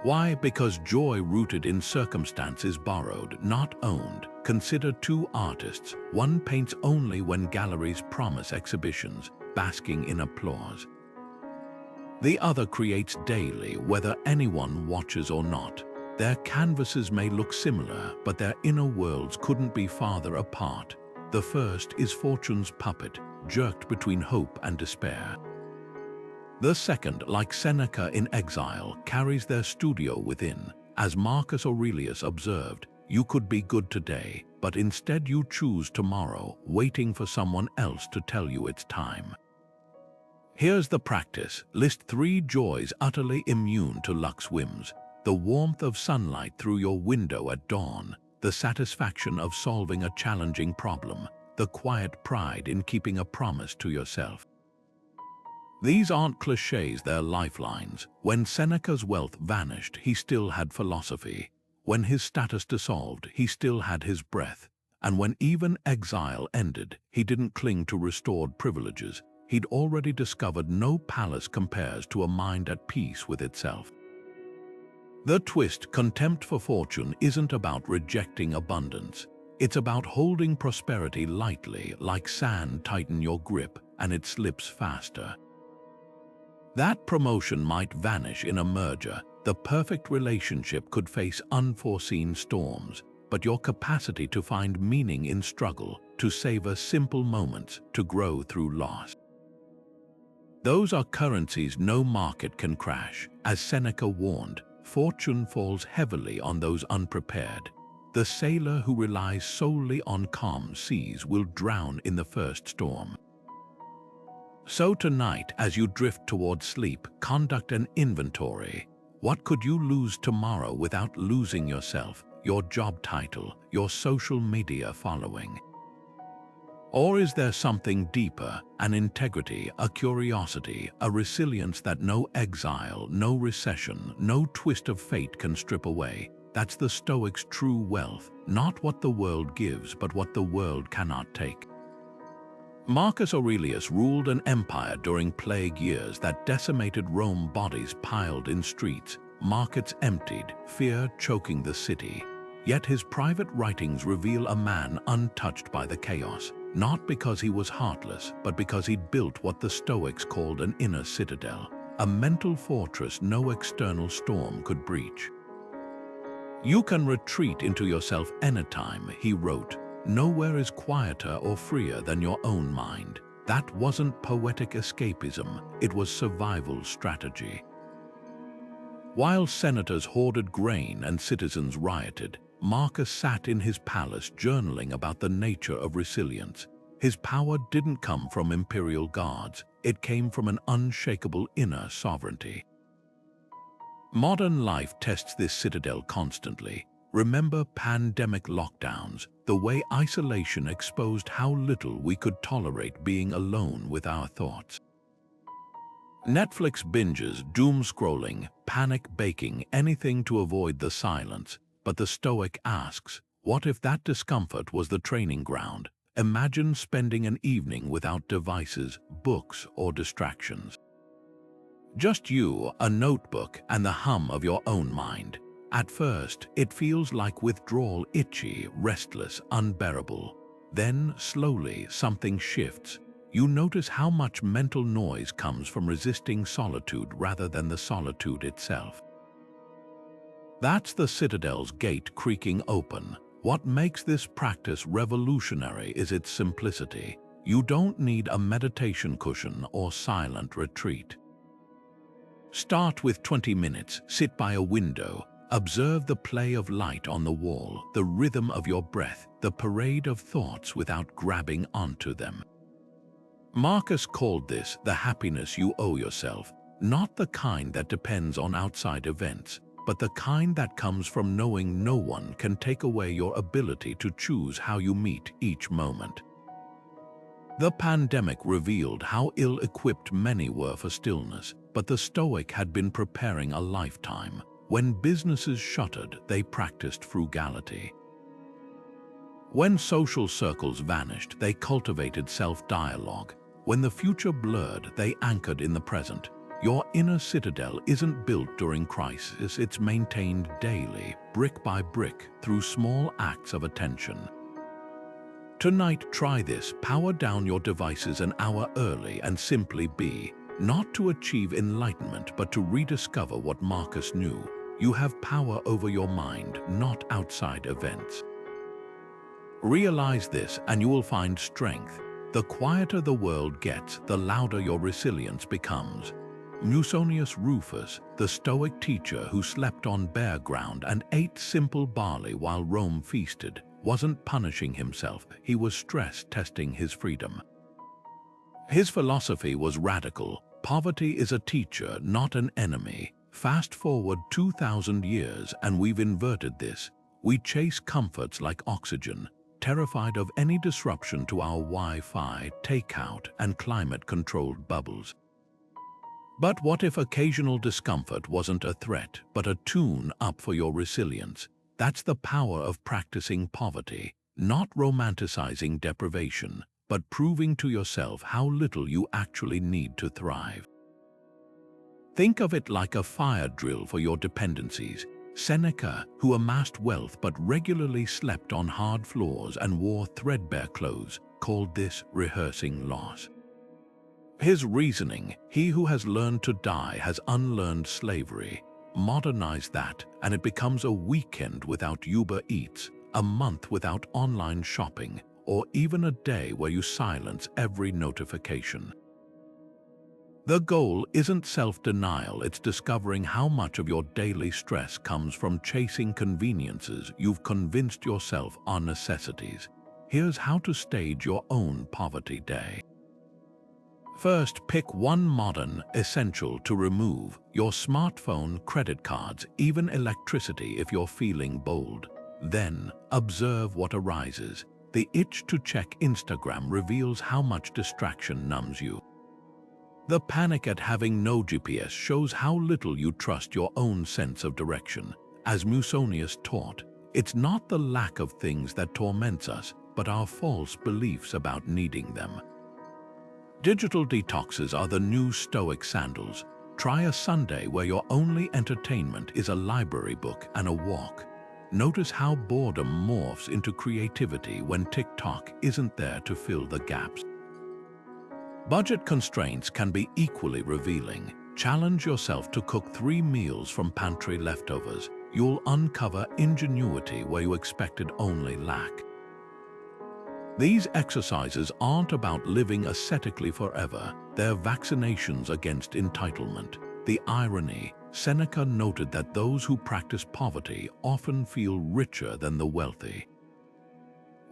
Why? Because joy rooted in circumstance is borrowed, not owned. Consider two artists. One paints only when galleries promise exhibitions, basking in applause. The other creates daily, whether anyone watches or not. Their canvases may look similar, but their inner worlds couldn't be farther apart. The first is fortune's puppet, jerked between hope and despair. The second, like Seneca in exile, carries their studio within. As Marcus Aurelius observed, you could be good today, but instead you choose tomorrow, waiting for someone else to tell you it's time. Here's the practice. List 3 joys utterly immune to luck's whims. the warmth of sunlight through your window at dawn, the satisfaction of solving a challenging problem, the quiet pride in keeping a promise to yourself. These aren't cliches, they're lifelines. When Seneca's wealth vanished, he still had philosophy. When his status dissolved, he still had his breath. And when even exile ended, he didn't cling to restored privileges. He'd already discovered no palace compares to a mind at peace with itself. The twist, Contempt for Fortune, isn't about rejecting abundance. It's about holding prosperity lightly, like sand. Tighten your grip, and it slips faster. That promotion might vanish in a merger. The perfect relationship could face unforeseen storms. But your capacity to find meaning in struggle, to savor simple moments, to grow through loss. Those are currencies no market can crash. As Seneca warned, fortune falls heavily on those unprepared. The sailor who relies solely on calm seas will drown in the first storm. So tonight, as you drift toward sleep, conduct an inventory. What could you lose tomorrow without losing yourself, your job title, your social media following? Or is there something deeper, an integrity, a curiosity, a resilience that no exile, no recession, no twist of fate can strip away? That's the Stoic's true wealth, not what the world gives, but what the world cannot take. Marcus Aurelius ruled an empire during plague years that decimated Rome. Bodies piled in streets, markets emptied, fear choking the city. Yet his private writings reveal a man untouched by the chaos, not because he was heartless, but because he'd built what the Stoics called an inner citadel, a mental fortress no external storm could breach. You can retreat into yourself anytime, he wrote. Nowhere is quieter or freer than your own mind. That wasn't poetic escapism, it was survival strategy. While senators hoarded grain and citizens rioted, Marcus sat in his palace journaling about the nature of resilience. His power didn't come from imperial guards, it came from an unshakable inner sovereignty. Modern life tests this citadel constantly. Remember pandemic lockdowns, the way isolation exposed how little we could tolerate being alone with our thoughts. Netflix binges, doom scrolling, panic baking, anything to avoid the silence. But the Stoic asks, what if that discomfort was the training ground? Imagine spending an evening without devices, books, or distractions. Just you, a notebook, and the hum of your own mind. At first, it feels like withdrawal, itchy, restless, unbearable. Then, slowly, something shifts. You notice how much mental noise comes from resisting solitude rather than the solitude itself. That's the citadel's gate creaking open. What makes this practice revolutionary is its simplicity. You don't need a meditation cushion or silent retreat. Start with 20 minutes, sit by a window, observe the play of light on the wall, the rhythm of your breath, the parade of thoughts without grabbing onto them. Marcus called this the happiness you owe yourself, not the kind that depends on outside events, but the kind that comes from knowing no one can take away your ability to choose how you meet each moment. The pandemic revealed how ill-equipped many were for stillness, but the Stoic had been preparing a lifetime. When businesses shuttered, they practiced frugality. When social circles vanished, they cultivated self-dialogue. When the future blurred, they anchored in the present. Your inner citadel isn't built during crisis, it's maintained daily, brick by brick, through small acts of attention. Tonight, try this. Power down your devices an hour early and simply be. Not to achieve enlightenment, but to rediscover what Marcus knew. You have power over your mind, not outside events. Realize this and you will find strength. The quieter the world gets, the louder your resilience becomes. Musonius Rufus, the Stoic teacher who slept on bare ground and ate simple barley while Rome feasted, wasn't punishing himself, he was stress-testing his freedom. His philosophy was radical. Poverty is a teacher, not an enemy. Fast forward 2,000 years and we've inverted this. We chase comforts like oxygen, terrified of any disruption to our Wi-Fi, takeout, and climate-controlled bubbles. But what if occasional discomfort wasn't a threat, but a tune-up for your resilience? That's the power of practicing poverty, not romanticizing deprivation, but proving to yourself how little you actually need to thrive. Think of it like a fire drill for your dependencies. Seneca, who amassed wealth but regularly slept on hard floors and wore threadbare clothes, called this rehearsing loss. His reasoning, he who has learned to die has unlearned slavery. Modernize that, and it becomes a weekend without Uber Eats, a month without online shopping, or even a day where you silence every notification. The goal isn't self-denial, it's discovering how much of your daily stress comes from chasing conveniences you've convinced yourself are necessities. Here's how to stage your own poverty day. First, pick one modern essential to remove: your smartphone, credit cards, even electricity if you're feeling bold. Then, observe what arises. The itch to check Instagram reveals how much distraction numbs you. The panic at having no GPS shows how little you trust your own sense of direction. As Musonius taught, it's not the lack of things that torments us, but our false beliefs about needing them. Digital detoxes are the new Stoic sandals. Try a Sunday where your only entertainment is a library book and a walk. Notice how boredom morphs into creativity when TikTok isn't there to fill the gaps. Budget constraints can be equally revealing. Challenge yourself to cook 3 meals from pantry leftovers. You'll uncover ingenuity where you expected only lack. These exercises aren't about living ascetically forever. They're vaccinations against entitlement. The irony: Seneca noted that those who practice poverty often feel richer than the wealthy.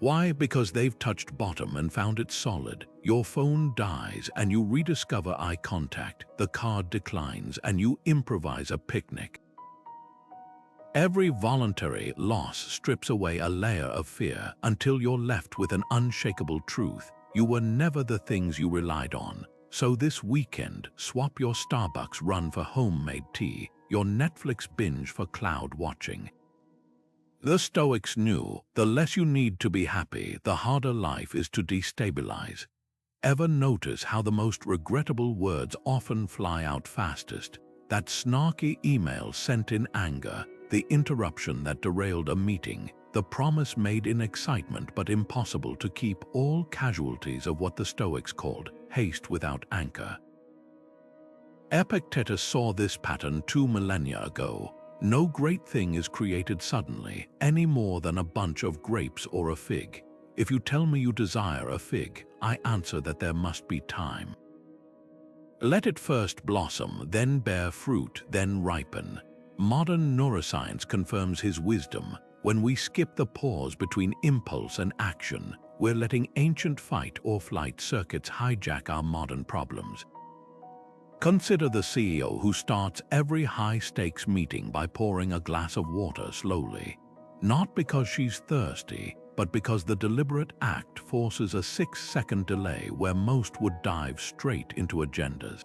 Why? Because they've touched bottom and found it solid. Your phone dies and you rediscover eye contact. The card declines and you improvise a picnic. Every voluntary loss strips away a layer of fear until you're left with an unshakable truth. You were never the things you relied on. So this weekend, swap your Starbucks run for homemade tea, your Netflix binge for cloud watching. The Stoics knew the less you need to be happy, the harder life is to destabilize. Ever notice how the most regrettable words often fly out fastest? That snarky email sent in anger, the interruption that derailed a meeting, the promise made in excitement but impossible to keep, all casualties of what the Stoics called haste without anchor. Epictetus saw this pattern 2 millennia ago. No great thing is created suddenly, any more than a bunch of grapes or a fig. If you tell me you desire a fig, I answer that there must be time. Let it first blossom, then bear fruit, then ripen. Modern neuroscience confirms his wisdom. When we skip the pause between impulse and action, we're letting ancient fight or flight circuits hijack our modern problems. Consider the CEO who starts every high-stakes meeting by pouring a glass of water slowly. Not because she's thirsty, but because the deliberate act forces a 6-second delay where most would dive straight into agendas.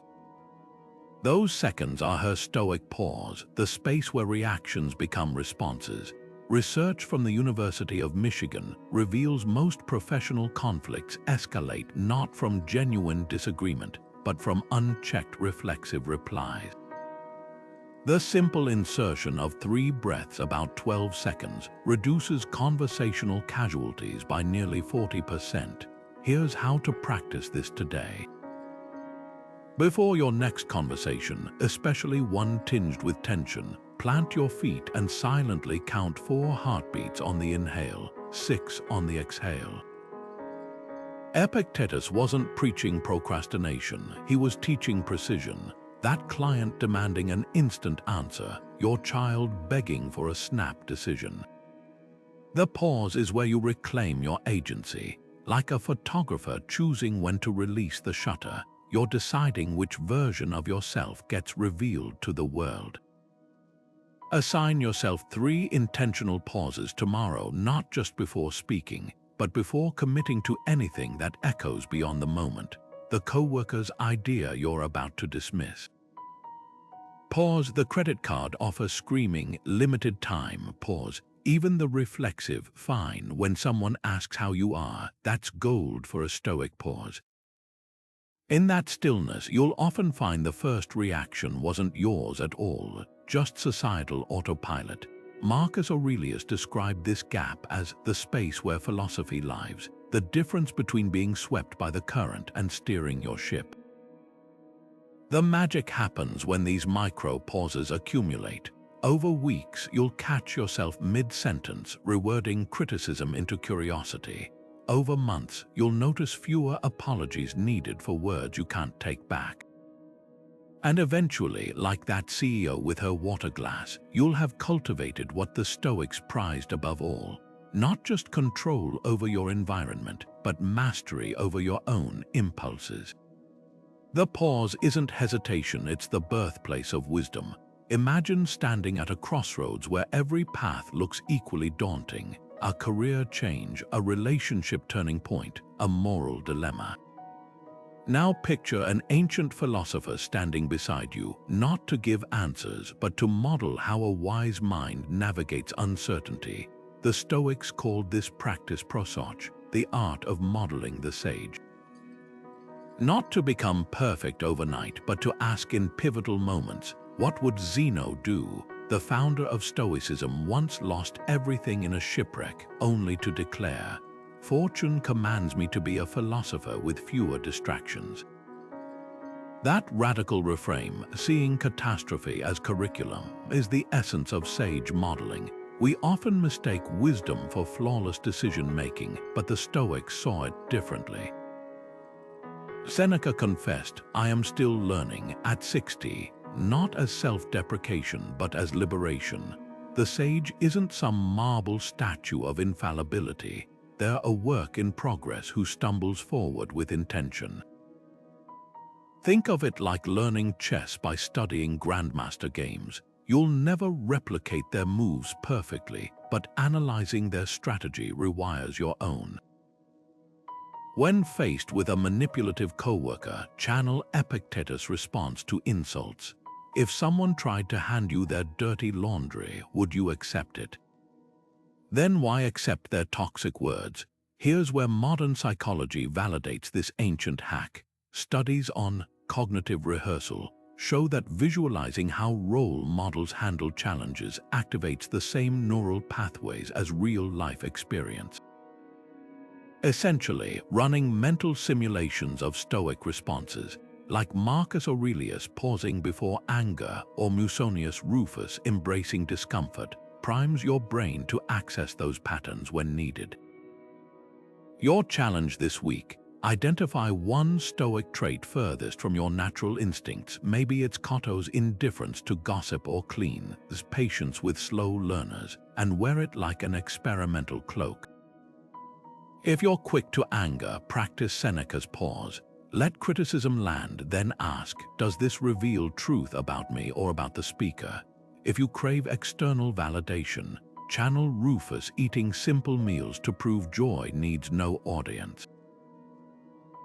Those seconds are her Stoic pause, the space where reactions become responses. Research from the University of Michigan reveals most professional conflicts escalate not from genuine disagreement, but from unchecked reflexive replies. The simple insertion of 3 breaths about 12 seconds reduces conversational casualties by nearly 40%. Here's how to practice this today. Before your next conversation, especially one tinged with tension, plant your feet and silently count 4 heartbeats on the inhale, 6 on the exhale. Epictetus wasn't preaching procrastination, he was teaching precision. That client demanding an instant answer, your child begging for a snap decision. The pause is where you reclaim your agency. Like a photographer choosing when to release the shutter, you're deciding which version of yourself gets revealed to the world. Assign yourself 3 intentional pauses tomorrow, not just before speaking, but before committing to anything that echoes beyond the moment, the coworker's idea you're about to dismiss. Pause. The credit card offers screaming, limited time. Pause. Even the reflexive, fine, when someone asks how you are, that's gold for a Stoic pause. In that stillness, you'll often find the first reaction wasn't yours at all, just societal autopilot. Marcus Aurelius described this gap as the space where philosophy lives, the difference between being swept by the current and steering your ship. The magic happens when these micro-pauses accumulate. Over weeks, you'll catch yourself mid-sentence, rewording criticism into curiosity. Over months, you'll notice fewer apologies needed for words you can't take back. And eventually, like that CEO with her water glass, you'll have cultivated what the Stoics prized above all. Not just control over your environment, but mastery over your own impulses. The pause isn't hesitation, it's the birthplace of wisdom. Imagine standing at a crossroads where every path looks equally daunting. A career change, a relationship turning point, a moral dilemma. Now picture an ancient philosopher standing beside you, not to give answers, but to model how a wise mind navigates uncertainty. The Stoics called this practice Prosoch, the art of modeling the sage. Not to become perfect overnight, but to ask in pivotal moments, what would Zeno do? The founder of Stoicism once lost everything in a shipwreck, only to declare, "Fortune commands me to be a philosopher with fewer distractions." That radical reframe, seeing catastrophe as curriculum, is the essence of sage modeling. We often mistake wisdom for flawless decision-making, but the Stoics saw it differently. Seneca confessed, "I am still learning," at 60, not as self-deprecation but as liberation. The sage isn't some marble statue of infallibility. They're a work in progress who stumbles forward with intention. Think of it like learning chess by studying grandmaster games. You'll never replicate their moves perfectly, but analyzing their strategy rewires your own. When faced with a manipulative coworker, channel Epictetus' response to insults. If someone tried to hand you their dirty laundry, would you accept it? Then why accept their toxic words? Here's where modern psychology validates this ancient hack. Studies on cognitive rehearsal show that visualizing how role models handle challenges activates the same neural pathways as real-life experience. Essentially, running mental simulations of Stoic responses, like Marcus Aurelius pausing before anger or Musonius Rufus embracing discomfort, primes your brain to access those patterns when needed. Your challenge this week: identify one Stoic trait furthest from your natural instincts. Maybe it's Cotto's indifference to gossip or clean, his patience with slow learners, and wear it like an experimental cloak. If you're quick to anger, practice Seneca's pause. Let criticism land, then ask, does this reveal truth about me or about the speaker? If you crave external validation, channel Rufus eating simple meals to prove joy needs no audience.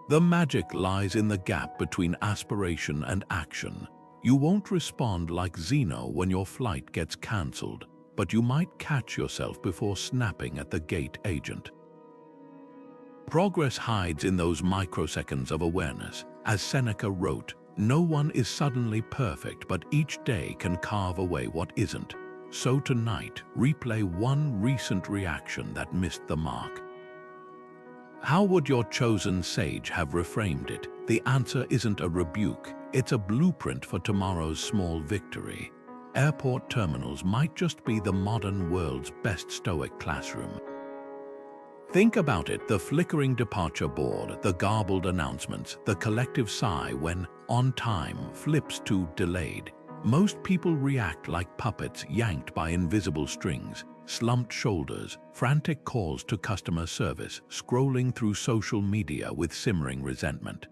The magic lies in the gap between aspiration and action. You won't respond like Zeno when your flight gets cancelled, but you might catch yourself before snapping at the gate agent. Progress hides in those microseconds of awareness. As Seneca wrote, "No one is suddenly perfect, but each day can carve away what isn't." So tonight, replay one recent reaction that missed the mark. How would your chosen sage have reframed it? The answer isn't a rebuke, it's a blueprint for tomorrow's small victory. Airport terminals might just be the modern world's best Stoic classroom. Think about it: the flickering departure board, the garbled announcements, the collective sigh when "on time" flips to "delayed." Most people react like puppets yanked by invisible strings, slumped shoulders, frantic calls to customer service, scrolling through social media with simmering resentment.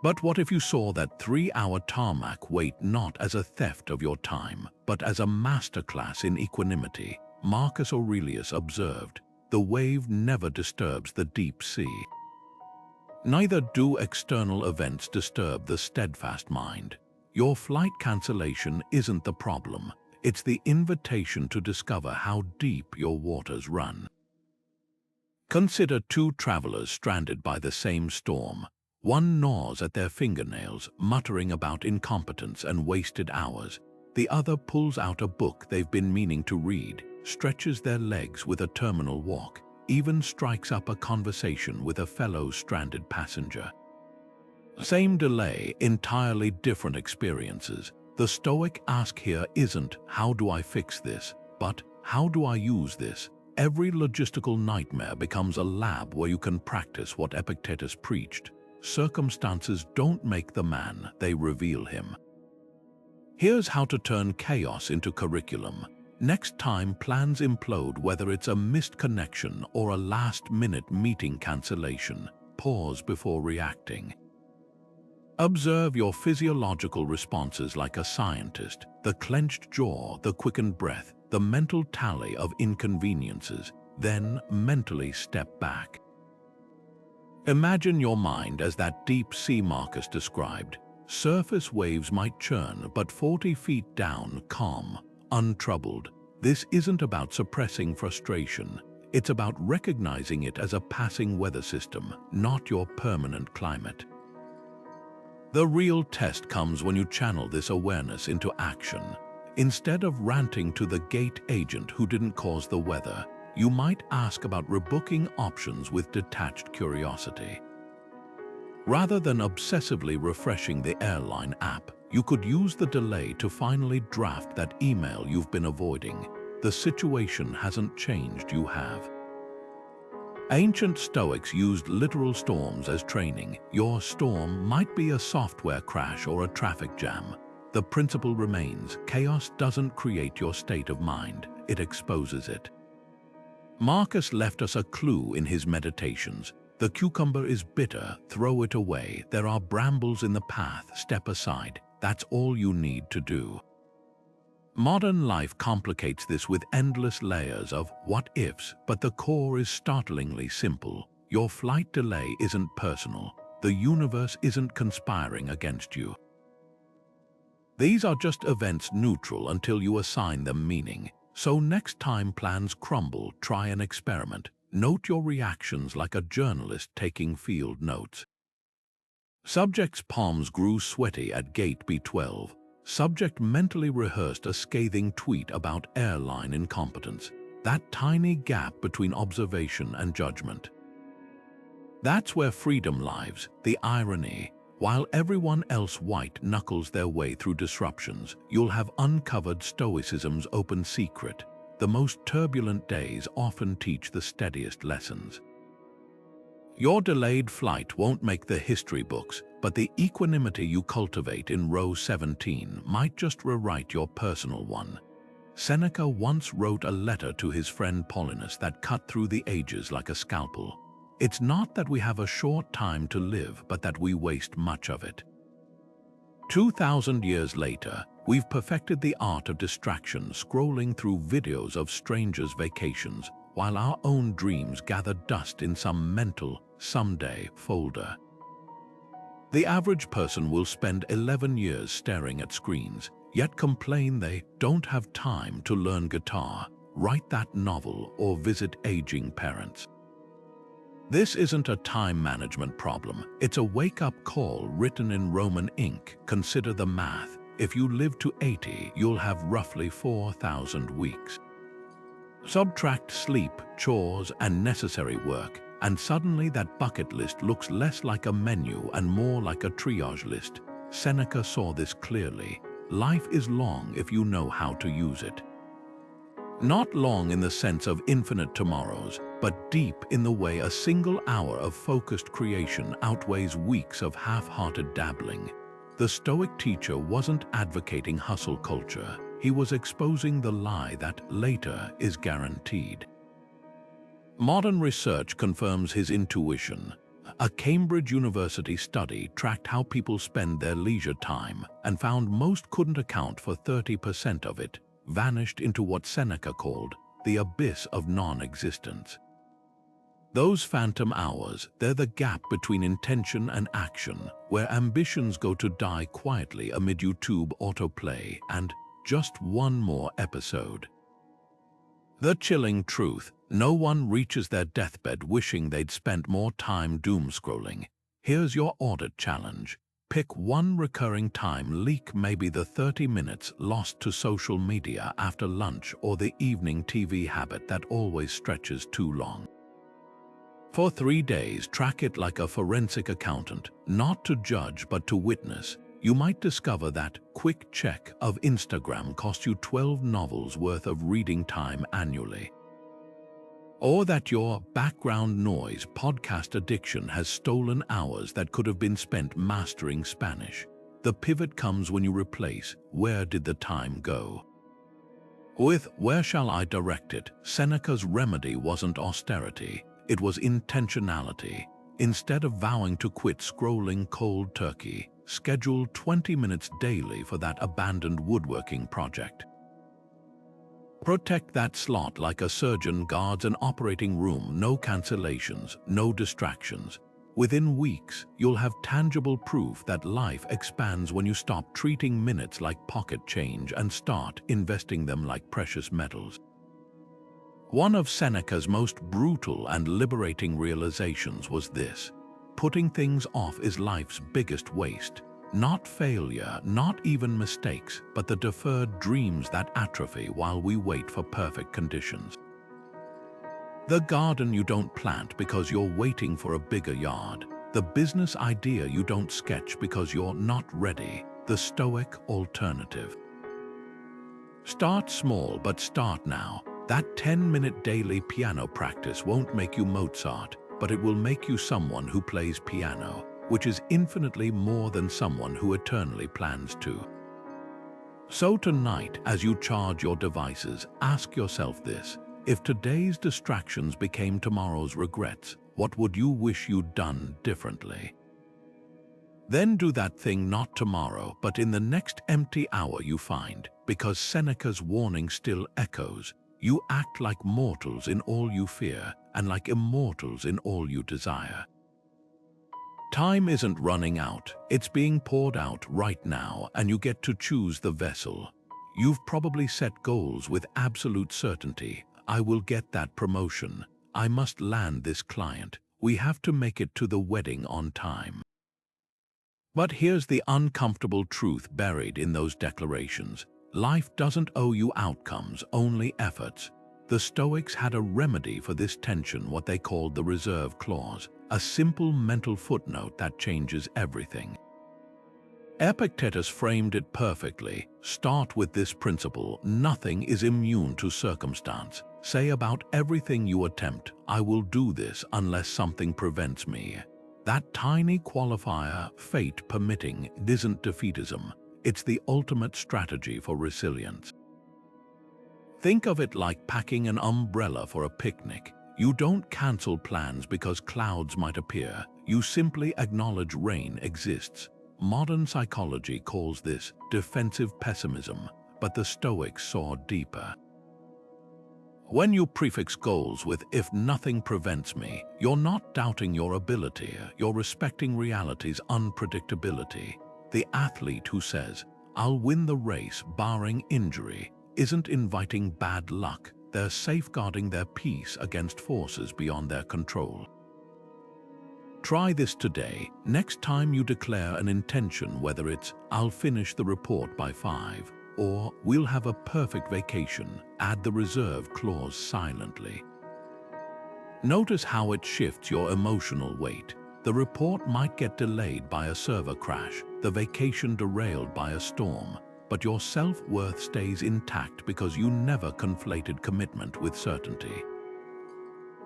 But what if you saw that 3-hour tarmac wait not as a theft of your time, but as a masterclass in equanimity? Marcus Aurelius observed, "The wave never disturbs the deep sea." Neither do external events disturb the steadfast mind. Your flight cancellation isn't the problem. It's the invitation to discover how deep your waters run. Consider two travelers stranded by the same storm. One gnaws at their fingernails, muttering about incompetence and wasted hours. The other pulls out a book they've been meaning to read, stretches their legs with a terminal walk, even strikes up a conversation with a fellow stranded passenger. Same delay, entirely different experiences. The Stoic ask here isn't, "How do I fix this?" but, "How do I use this?" Every logistical nightmare becomes a lab where you can practice what Epictetus preached. Circumstances don't make the man, they reveal him. Here's how to turn chaos into curriculum. Next time plans implode, whether it's a missed connection or a last-minute meeting cancellation, pause before reacting. Observe your physiological responses like a scientist, the clenched jaw, the quickened breath, the mental tally of inconveniences, then mentally step back. Imagine your mind as that deep sea Marcus described. Surface waves might churn, but 40 feet down, calm, untroubled. This isn't about suppressing frustration. It's about recognizing it as a passing weather system, not your permanent climate. The real test comes when you channel this awareness into action. Instead of ranting to the gate agent who didn't cause the weather, you might ask about rebooking options with detached curiosity. Rather than obsessively refreshing the airline app, you could use the delay to finally draft that email you've been avoiding. The situation hasn't changed, you have. Ancient Stoics used literal storms as training. Your storm might be a software crash or a traffic jam. The principle remains: chaos doesn't create your state of mind, it exposes it. Marcus left us a clue in his Meditations. The cucumber is bitter, throw it away. There are brambles in the path, step aside. That's all you need to do. Modern life complicates this with endless layers of what-ifs, but the core is startlingly simple. Your flight delay isn't personal. The universe isn't conspiring against you. These are just events neutral until you assign them meaning. So next time plans crumble, try an experiment. Note your reactions like a journalist taking field notes. Subject's palms grew sweaty at gate B12. Subject mentally rehearsed a scathing tweet about airline incompetence. That tiny gap between observation and judgment. That's where freedom lives, the irony. While everyone else white knuckles their way through disruptions, you'll have uncovered Stoicism's open secret. The most turbulent days often teach the steadiest lessons. Your delayed flight won't make the history books, but the equanimity you cultivate in row 17 might just rewrite your personal one. Seneca once wrote a letter to his friend Paulinus that cut through the ages like a scalpel. It's not that we have a short time to live, but that we waste much of it. 2,000 years later, we've perfected the art of distraction, scrolling through videos of strangers' vacations, while our own dreams gather dust in some mental someday folder. The average person will spend 11 years staring at screens, yet complain they don't have time to learn guitar, write that novel, or visit aging parents. This isn't a time management problem, it's a wake-up call written in Roman ink. Consider the math. If you live to 80, you'll have roughly 4,000 weeks. Subtract sleep, chores, and necessary work, and suddenly that bucket list looks less like a menu and more like a triage list. Seneca saw this clearly. Life is long if you know how to use it. Not long in the sense of infinite tomorrows, but deep in the way a single hour of focused creation outweighs weeks of half-hearted dabbling. The Stoic teacher wasn't advocating hustle culture. He was exposing the lie that later is guaranteed. Modern research confirms his intuition. A Cambridge University study tracked how people spend their leisure time and found most couldn't account for 30% of it, vanished into what Seneca called the abyss of non-existence. Those phantom hours, they're the gap between intention and action, where ambitions go to die quietly amid YouTube autoplay and just one more episode. The chilling truth: no one reaches their deathbed wishing they'd spent more time doom-scrolling. Here's your audit challenge. Pick one recurring time leak, maybe the 30 minutes lost to social media after lunch or the evening TV habit that always stretches too long. For 3 days, track it like a forensic accountant, not to judge but to witness. You might discover that quick check of Instagram cost you 12 novels worth of reading time annually. Or that your background noise podcast addiction has stolen hours that could have been spent mastering Spanish. The pivot comes when you replace "where did the time go" with "where shall I direct it?" Seneca's remedy wasn't austerity, it was intentionality. Instead of vowing to quit scrolling cold turkey, schedule 20 minutes daily for that abandoned woodworking project. Protect that slot like a surgeon guards an operating room. No cancellations, no distractions. Within weeks, you'll have tangible proof that life expands when you stop treating minutes like pocket change and start investing them like precious metals. One of Seneca's most brutal and liberating realizations was this: putting things off is life's biggest waste. Not failure, not even mistakes, but the deferred dreams that atrophy while we wait for perfect conditions. The garden you don't plant because you're waiting for a bigger yard. The business idea you don't sketch because you're not ready. The Stoic alternative. Start small, but start now. That 10-minute daily piano practice won't make you Mozart, but it will make you someone who plays piano, which is infinitely more than someone who eternally plans to. So tonight, as you charge your devices, ask yourself this: if today's distractions became tomorrow's regrets, what would you wish you'd done differently? Then do that thing not tomorrow, but in the next empty hour you find, because Seneca's warning still echoes. You act like mortals in all you fear, and like immortals in all you desire. Time isn't running out, it's being poured out right now, and you get to choose the vessel. You've probably set goals with absolute certainty. I will get that promotion. I must land this client. We have to make it to the wedding on time. But here's the uncomfortable truth buried in those declarations. Life doesn't owe you outcomes, only efforts. The Stoics had a remedy for this tension, what they called the reserve clause, a simple mental footnote that changes everything. Epictetus framed it perfectly. Start with this principle: nothing is immune to circumstance. Say about everything you attempt, I will do this unless something prevents me. That tiny qualifier, fate permitting, isn't defeatism. It's the ultimate strategy for resilience. Think of it like packing an umbrella for a picnic. You don't cancel plans because clouds might appear. You simply acknowledge rain exists. Modern psychology calls this defensive pessimism, but the Stoics saw deeper. When you prefix goals with "if nothing prevents me," you're not doubting your ability, you're respecting reality's unpredictability. The athlete who says, "I'll win the race barring injury," isn't inviting bad luck. They're safeguarding their peace against forces beyond their control. Try this today. Next time you declare an intention, whether it's "I'll finish the report by 5" or "We'll have a perfect vacation," add the reserve clause silently. Notice how it shifts your emotional weight. The report might get delayed by a server crash, the vacation derailed by a storm, but your self-worth stays intact because you never conflated commitment with certainty.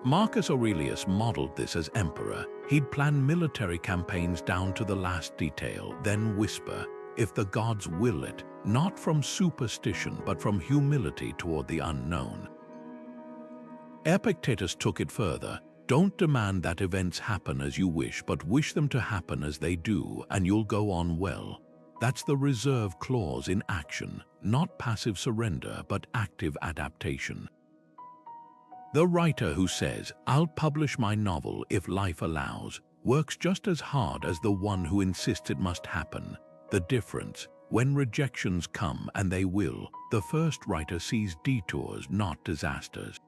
Marcus Aurelius modeled this as emperor. He'd plan military campaigns down to the last detail, then whisper, "If the gods will it," not from superstition but from humility toward the unknown. Epictetus took it further. Don't demand that events happen as you wish, but wish them to happen as they do, and you'll go on well. That's the reserve clause in action, not passive surrender, but active adaptation. The writer who says, "I'll publish my novel if life allows," works just as hard as the one who insists it must happen. The difference, when rejections come, and they will, the first writer sees detours, not disasters.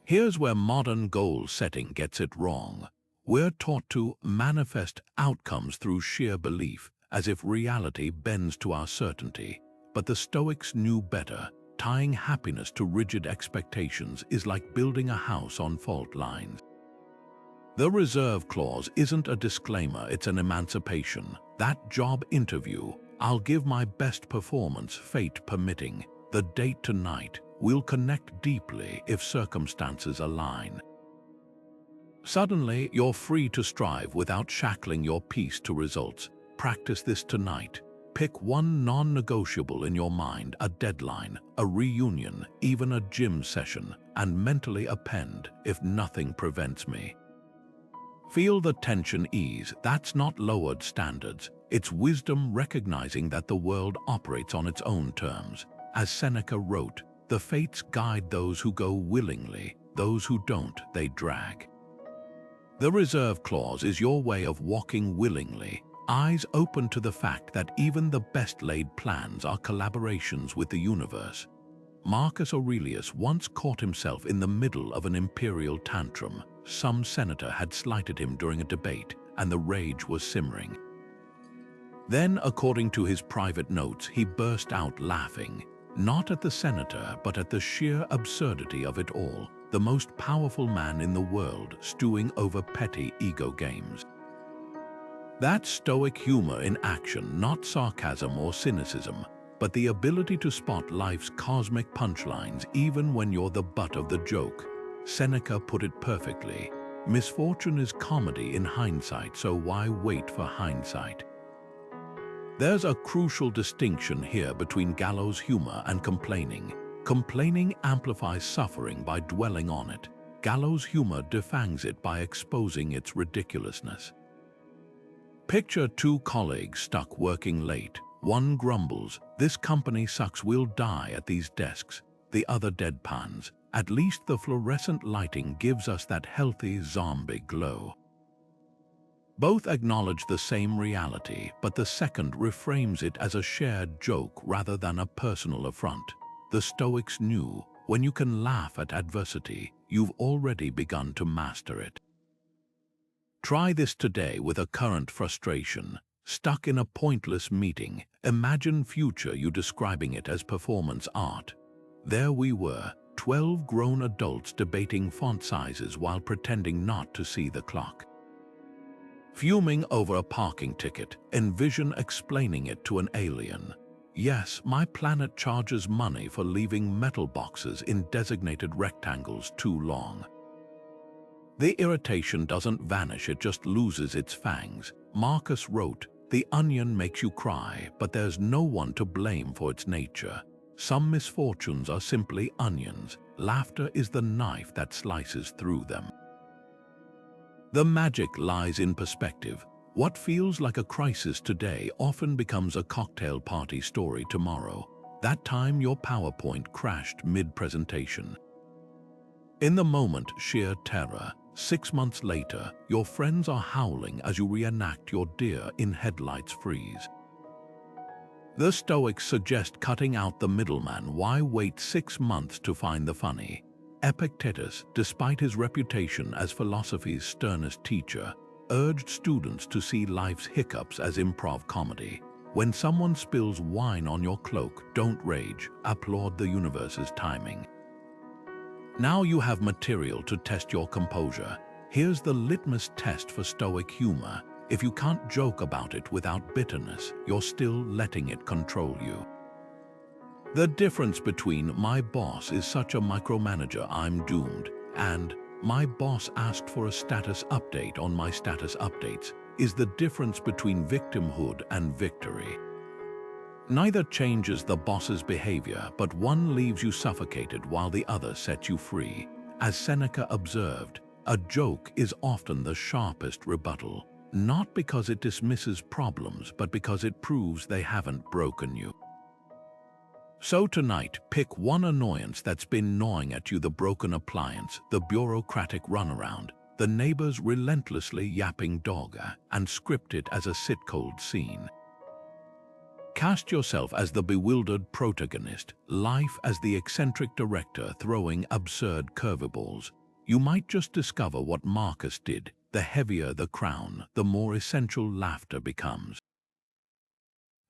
Here's where modern goal setting gets it wrong. We're taught to manifest outcomes through sheer belief, as if reality bends to our certainty. But the Stoics knew better. Tying happiness to rigid expectations is like building a house on fault lines. The reserve clause isn't a disclaimer, it's an emancipation. That job interview, "I'll give my best performance, fate permitting." The date tonight, "We'll connect deeply if circumstances align." Suddenly, you're free to strive without shackling your peace to results. Practice this tonight. Pick one non-negotiable in your mind, a deadline, a reunion, even a gym session, and mentally append, "If nothing prevents me." Feel the tension ease. That's not lowered standards. It's wisdom recognizing that the world operates on its own terms. As Seneca wrote, "The fates guide those who go willingly, those who don't, they drag." The reserve clause is your way of walking willingly, eyes open to the fact that even the best-laid plans are collaborations with the universe. Marcus Aurelius once caught himself in the middle of an imperial tantrum. Some senator had slighted him during a debate, and the rage was simmering. Then, according to his private notes, he burst out laughing, not at the senator, but at the sheer absurdity of it all. The most powerful man in the world stewing over petty ego games. That's Stoic humor in action, not sarcasm or cynicism, but the ability to spot life's cosmic punchlines even when you're the butt of the joke. Seneca put it perfectly. Misfortune is comedy in hindsight, so why wait for hindsight? There's a crucial distinction here between gallows humor and complaining. Complaining amplifies suffering by dwelling on it. Gallows humor defangs it by exposing its ridiculousness. Picture two colleagues stuck working late. One grumbles, "This company sucks, we'll die at these desks." The other deadpans, "At least the fluorescent lighting gives us that healthy zombie glow." Both acknowledge the same reality, but the second reframes it as a shared joke rather than a personal affront. The Stoics knew, when you can laugh at adversity, you've already begun to master it. Try this today with a current frustration. Stuck in a pointless meeting, imagine future you describing it as performance art. There we were, 12 grown adults debating font sizes while pretending not to see the clock. Fuming over a parking ticket, envision explaining it to an alien. "Yes, my planet charges money for leaving metal boxes in designated rectangles too long." The irritation doesn't vanish, it just loses its fangs. Marcus wrote, "The onion makes you cry, but there's no one to blame for its nature. Some misfortunes are simply onions. Laughter is the knife that slices through them." The magic lies in perspective. What feels like a crisis today often becomes a cocktail party story tomorrow. That time your PowerPoint crashed mid-presentation. In the moment, sheer terror. 6 months later, your friends are howling as you reenact your deer in headlights freeze. The Stoics suggest cutting out the middleman. Why wait 6 months to find the funny? Epictetus, despite his reputation as philosophy's sternest teacher, urged students to see life's hiccups as improv comedy. When someone spills wine on your cloak, don't rage, applaud the universe's timing. Now you have material to test your composure. Here's the litmus test for Stoic humor. If you can't joke about it without bitterness, you're still letting it control you. The difference between "my boss is such a micromanager I'm doomed" and "my boss asked for a status update on my status updates" is the difference between victimhood and victory. Neither changes the boss's behavior, but one leaves you suffocated while the other sets you free. As Seneca observed, A joke is often the sharpest rebuttal, not because it dismisses problems, but because it proves they haven't broken you. So tonight, pick one annoyance that's been gnawing at you: the broken appliance, the bureaucratic runaround, the neighbor's relentlessly yapping dog, and script it as a sit-cold scene. Cast yourself as the bewildered protagonist, life as the eccentric director throwing absurd curveballs. You might just discover what Marcus did. The heavier the crown, the more essential laughter becomes.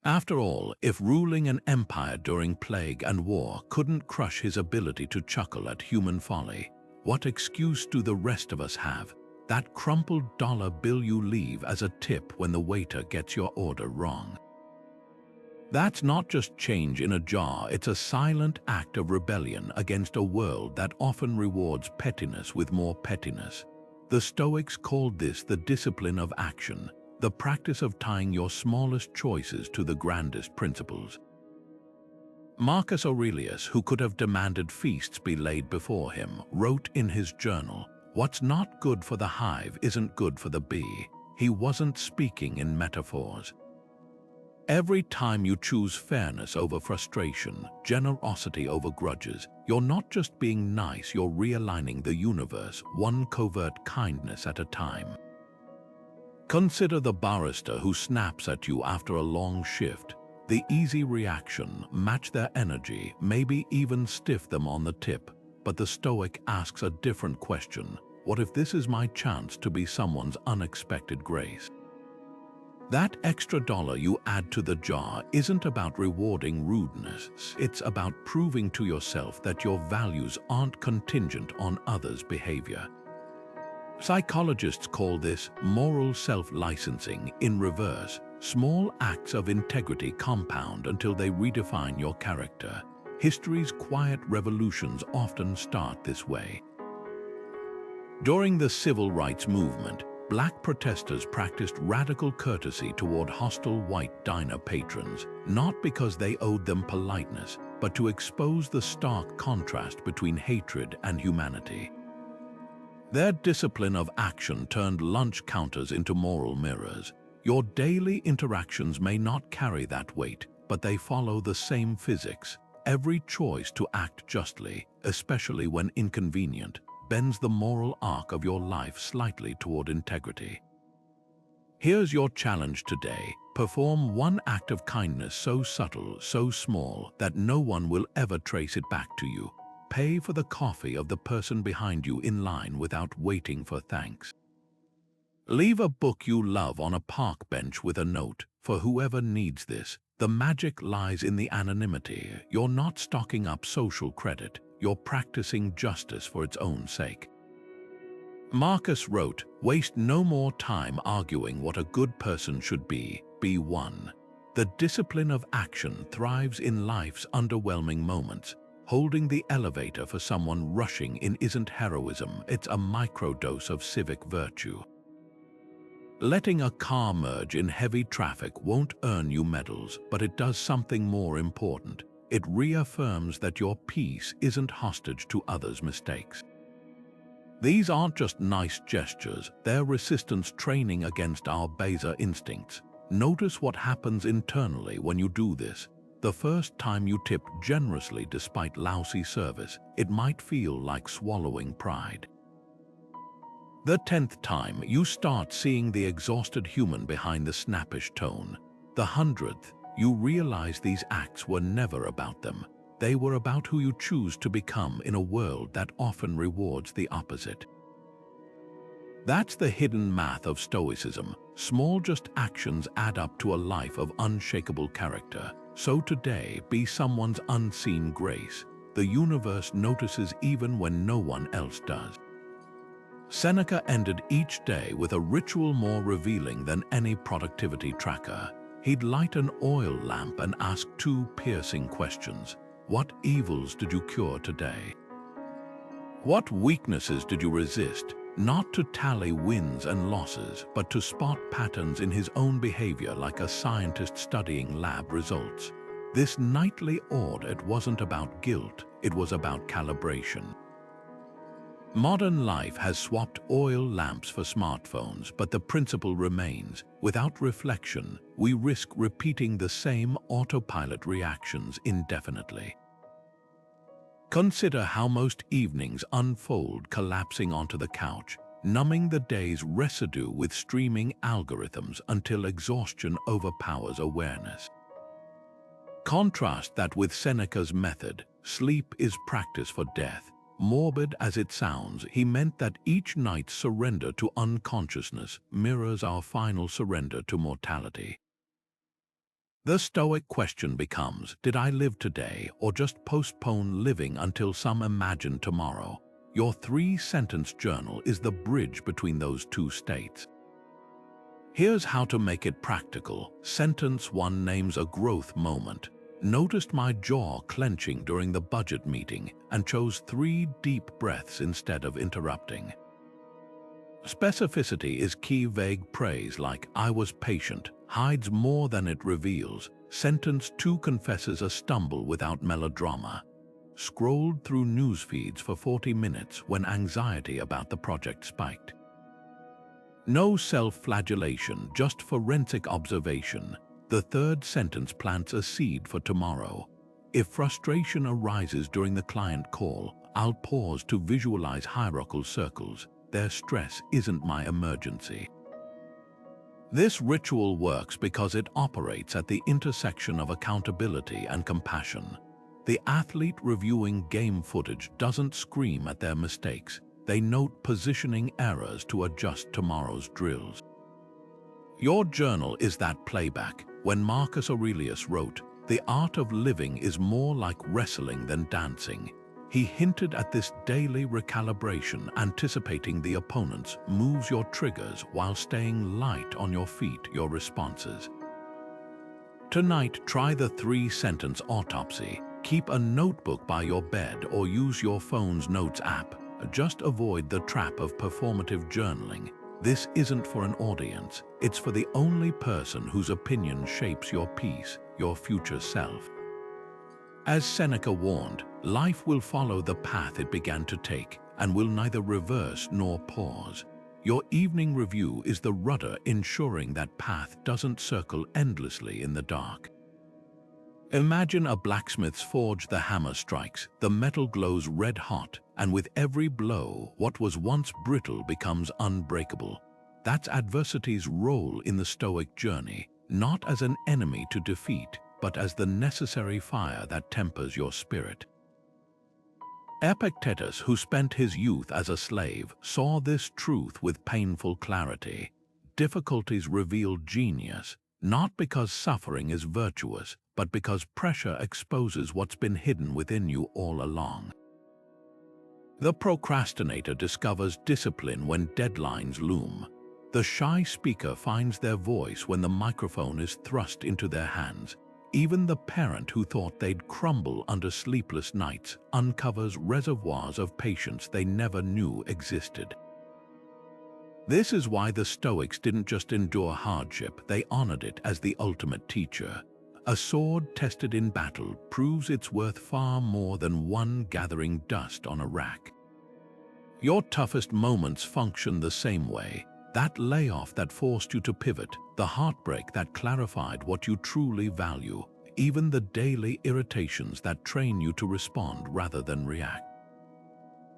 After all, if ruling an empire during plague and war couldn't crush his ability to chuckle at human folly, what excuse do the rest of us have? That crumpled dollar bill you leave as a tip when the waiter gets your order wrong. That's not just change in a jar, it's a silent act of rebellion against a world that often rewards pettiness with more pettiness. The Stoics called this the discipline of action, the practice of tying your smallest choices to the grandest principles. Marcus Aurelius, who could have demanded feasts be laid before him, wrote in his journal, "What's not good for the hive isn't good for the bee." He wasn't speaking in metaphors. Every time you choose fairness over frustration, generosity over grudges, you're not just being nice, you're realigning the universe, one covert kindness at a time. Consider the barrister who snaps at you after a long shift. The easy reaction: match their energy, maybe even stiff them on the tip. But the Stoic asks a different question. What if this is my chance to be someone's unexpected grace? That extra dollar you add to the jar isn't about rewarding rudeness. It's about proving to yourself that your values aren't contingent on others' behavior. Psychologists call this moral self-licensing. In reverse, small acts of integrity compound until they redefine your character. History's quiet revolutions often start this way. During the civil rights movement, Black protesters practiced radical courtesy toward hostile white diner patrons, not because they owed them politeness, but to expose the stark contrast between hatred and humanity. Their discipline of action turned lunch counters into moral mirrors. Your daily interactions may not carry that weight, but they follow the same physics. Every choice to act justly, especially when inconvenient, bends the moral arc of your life slightly toward integrity. Here's your challenge today. Perform one act of kindness so subtle, so small, that no one will ever trace it back to you. Pay for the coffee of the person behind you in line without waiting for thanks. Leave a book you love on a park bench with a note: for whoever needs this. The magic lies in the anonymity. You're not stocking up social credit. You're practicing justice for its own sake. Marcus wrote, "Waste no more time arguing what a good person should be one." The discipline of action thrives in life's underwhelming moments. Holding the elevator for someone rushing in isn't heroism, it's a microdose of civic virtue. Letting a car merge in heavy traffic won't earn you medals, but it does something more important. It reaffirms that your peace isn't hostage to others' mistakes. These aren't just nice gestures, they're resistance training against our baser instincts. Notice what happens internally when you do this. The first time you tip generously despite lousy service, it might feel like swallowing pride. The 10th time, you start seeing the exhausted human behind the snappish tone. The 100th, you realize these acts were never about them. They were about who you choose to become in a world that often rewards the opposite. That's the hidden math of Stoicism. Small just actions add up to a life of unshakable character. So today, be someone's unseen grace. The universe notices even when no one else does. Seneca ended each day with a ritual more revealing than any productivity tracker. He'd light an oil lamp and ask two piercing questions. What evils did you cure today? What weaknesses did you resist? Not to tally wins and losses, but to spot patterns in his own behavior like a scientist studying lab results. This nightly audit wasn't about guilt, it was about calibration. Modern life has swapped oil lamps for smartphones, but the principle remains. Without reflection, we risk repeating the same autopilot reactions indefinitely. Consider how most evenings unfold collapsing onto the couch, numbing the day's residue with streaming algorithms until exhaustion overpowers awareness. Contrast that with Seneca's method. Sleep is practice for death. Morbid as it sounds, he meant that each night's surrender to unconsciousness mirrors our final surrender to mortality. The Stoic question becomes, did I live today or just postpone living until some imagined tomorrow? Your 3-sentence journal is the bridge between those two states. Here's how to make it practical. Sentence 1 names a growth moment. Noticed my jaw clenching during the budget meeting and chose 3 deep breaths instead of interrupting. Specificity is key. Vague praise like "I was patient" hides more than it reveals. Sentence 2 confesses a stumble without melodrama. Scrolled through news feeds for 40 minutes when anxiety about the project spiked. No self-flagellation, just forensic observation. The 3rd sentence plants a seed for tomorrow. If frustration arises during the client call, I'll pause to visualize hierarchical circles. Their stress isn't my emergency. This ritual works because it operates at the intersection of accountability and compassion. The athlete reviewing game footage doesn't scream at their mistakes. They note positioning errors to adjust tomorrow's drills. Your journal is that playback. When Marcus Aurelius wrote, "The art of living is more like wrestling than dancing," he hinted at this daily recalibration. Anticipating the opponent's moves, your triggers, while staying light on your feet, your responses. Tonight, try the 3-sentence autopsy. Keep a notebook by your bed or use your phone's notes app. Just avoid the trap of performative journaling. This isn't for an audience. It's for the only person whose opinion shapes your peace, your future self. As Seneca warned, life will follow the path it began to take and will neither reverse nor pause. Your evening review is the rudder ensuring that path doesn't circle endlessly in the dark. Imagine a blacksmith's forge. The hammer strikes, the metal glows red hot, and with every blow, what was once brittle becomes unbreakable. That's adversity's role in the Stoic journey, not as an enemy to defeat, but as the necessary fire that tempers your spirit. Epictetus, who spent his youth as a slave, saw this truth with painful clarity. Difficulties reveal genius, not because suffering is virtuous, but because pressure exposes what's been hidden within you all along. The procrastinator discovers discipline when deadlines loom. The shy speaker finds their voice when the microphone is thrust into their hands. Even the parent who thought they'd crumble under sleepless nights uncovers reservoirs of patience they never knew existed. This is why the Stoics didn't just endure hardship, they honored it as the ultimate teacher. A sword tested in battle proves its worth far more than one gathering dust on a rack. Your toughest moments function the same way. That layoff that forced you to pivot, the heartbreak that clarified what you truly value, even the daily irritations that train you to respond rather than react.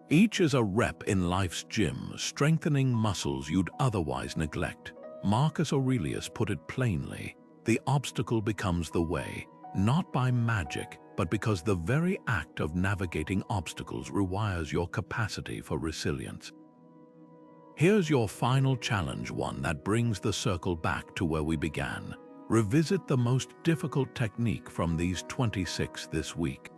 Each is a rep in life's gym, strengthening muscles you'd otherwise neglect. Marcus Aurelius put it plainly, the obstacle becomes the way, not by magic, but because the very act of navigating obstacles rewires your capacity for resilience. Here's your final challenge, one that brings the circle back to where we began. Revisit the most difficult technique from these 26 this week.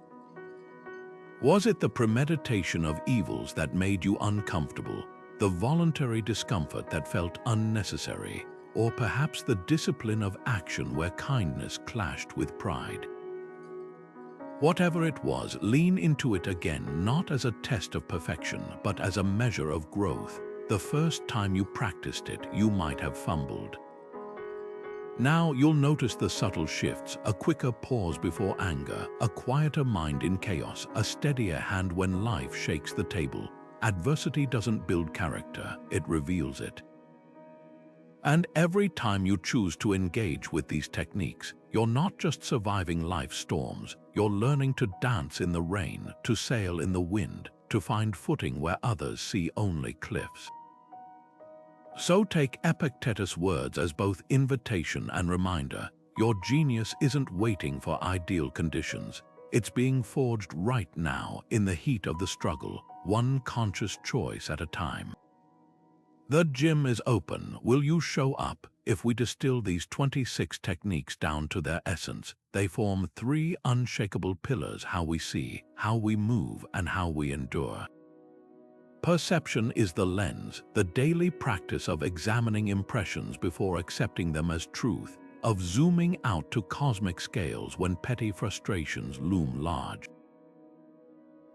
Was it the premeditation of evils that made you uncomfortable, the voluntary discomfort that felt unnecessary, or perhaps the discipline of action where kindness clashed with pride? Whatever it was, lean into it again, not as a test of perfection, but as a measure of growth. The first time you practiced it, you might have fumbled. Now you'll notice the subtle shifts, a quicker pause before anger, a quieter mind in chaos, a steadier hand when life shakes the table. Adversity doesn't build character, it reveals it. And every time you choose to engage with these techniques, you're not just surviving life's storms, you're learning to dance in the rain, to sail in the wind, to find footing where others see only cliffs. So take Epictetus' words as both invitation and reminder. Your genius isn't waiting for ideal conditions. It's being forged right now in the heat of the struggle, one conscious choice at a time. The gym is open. Will you show up? If we distill these 26 techniques down to their essence, they form 3 unshakable pillars: how we see, how we move, and how we endure. Perception is the lens, the daily practice of examining impressions before accepting them as truth, of zooming out to cosmic scales when petty frustrations loom large.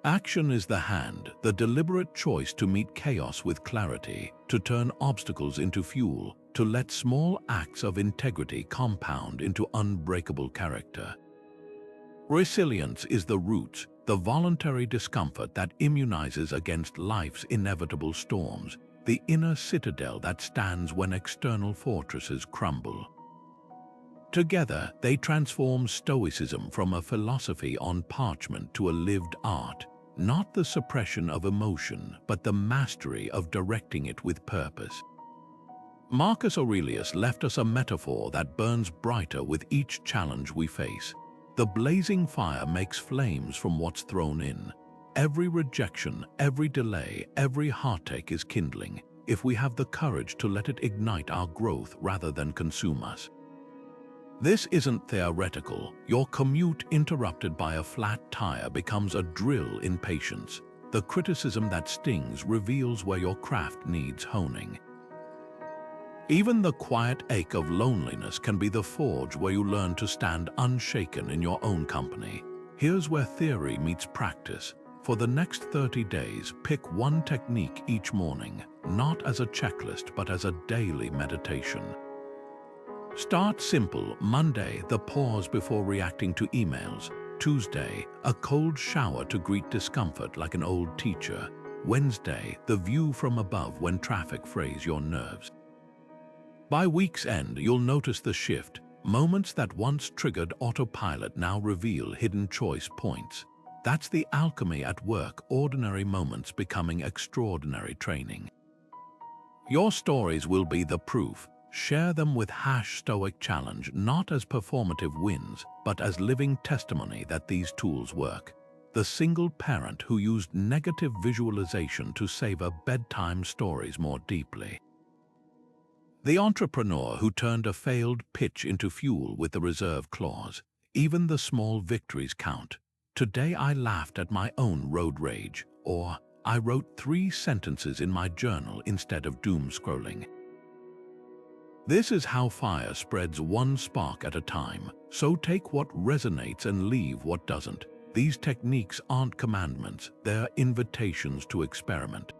Action is the hand, the deliberate choice to meet chaos with clarity, to turn obstacles into fuel, to let small acts of integrity compound into unbreakable character. Resilience is the roots, the voluntary discomfort that immunizes against life's inevitable storms, the inner citadel that stands when external fortresses crumble. Together, they transform Stoicism from a philosophy on parchment to a lived art, not the suppression of emotion, but the mastery of directing it with purpose. Marcus Aurelius left us a metaphor that burns brighter with each challenge we face. The blazing fire makes flames from what's thrown in. Every rejection, every delay, every heartache is kindling, if we have the courage to let it ignite our growth rather than consume us. This isn't theoretical. Your commute interrupted by a flat tire becomes a drill in patience. The criticism that stings reveals where your craft needs honing. Even the quiet ache of loneliness can be the forge where you learn to stand unshaken in your own company. Here's where theory meets practice. For the next 30 days, pick one technique each morning, not as a checklist but as a daily meditation. Start simple. Monday, the pause before reacting to emails. Tuesday, a cold shower to greet discomfort like an old teacher. Wednesday, the view from above when traffic frays your nerves. By week's end, you'll notice the shift. Moments that once triggered autopilot now reveal hidden choice points. That's the alchemy at work, ordinary moments becoming extraordinary training. Your stories will be the proof. Share them with #StoicChallenge, not as performative wins, but as living testimony that these tools work. The single parent who used negative visualization to savor bedtime stories more deeply. The entrepreneur who turned a failed pitch into fuel with the reserve clause. Even the small victories count. Today I laughed at my own road rage, or I wrote 3 sentences in my journal instead of doom scrolling. This is how fire spreads one spark at a time, so take what resonates and leave what doesn't. These techniques aren't commandments, they're invitations to experiment.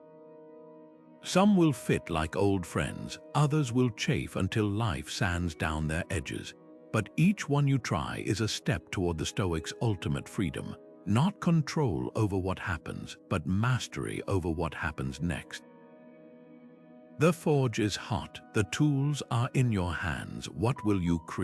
Some will fit like old friends, others will chafe until life sands down their edges. But each one you try is a step toward the Stoics' ultimate freedom. Not control over what happens, but mastery over what happens next. The forge is hot, the tools are in your hands. What will you create?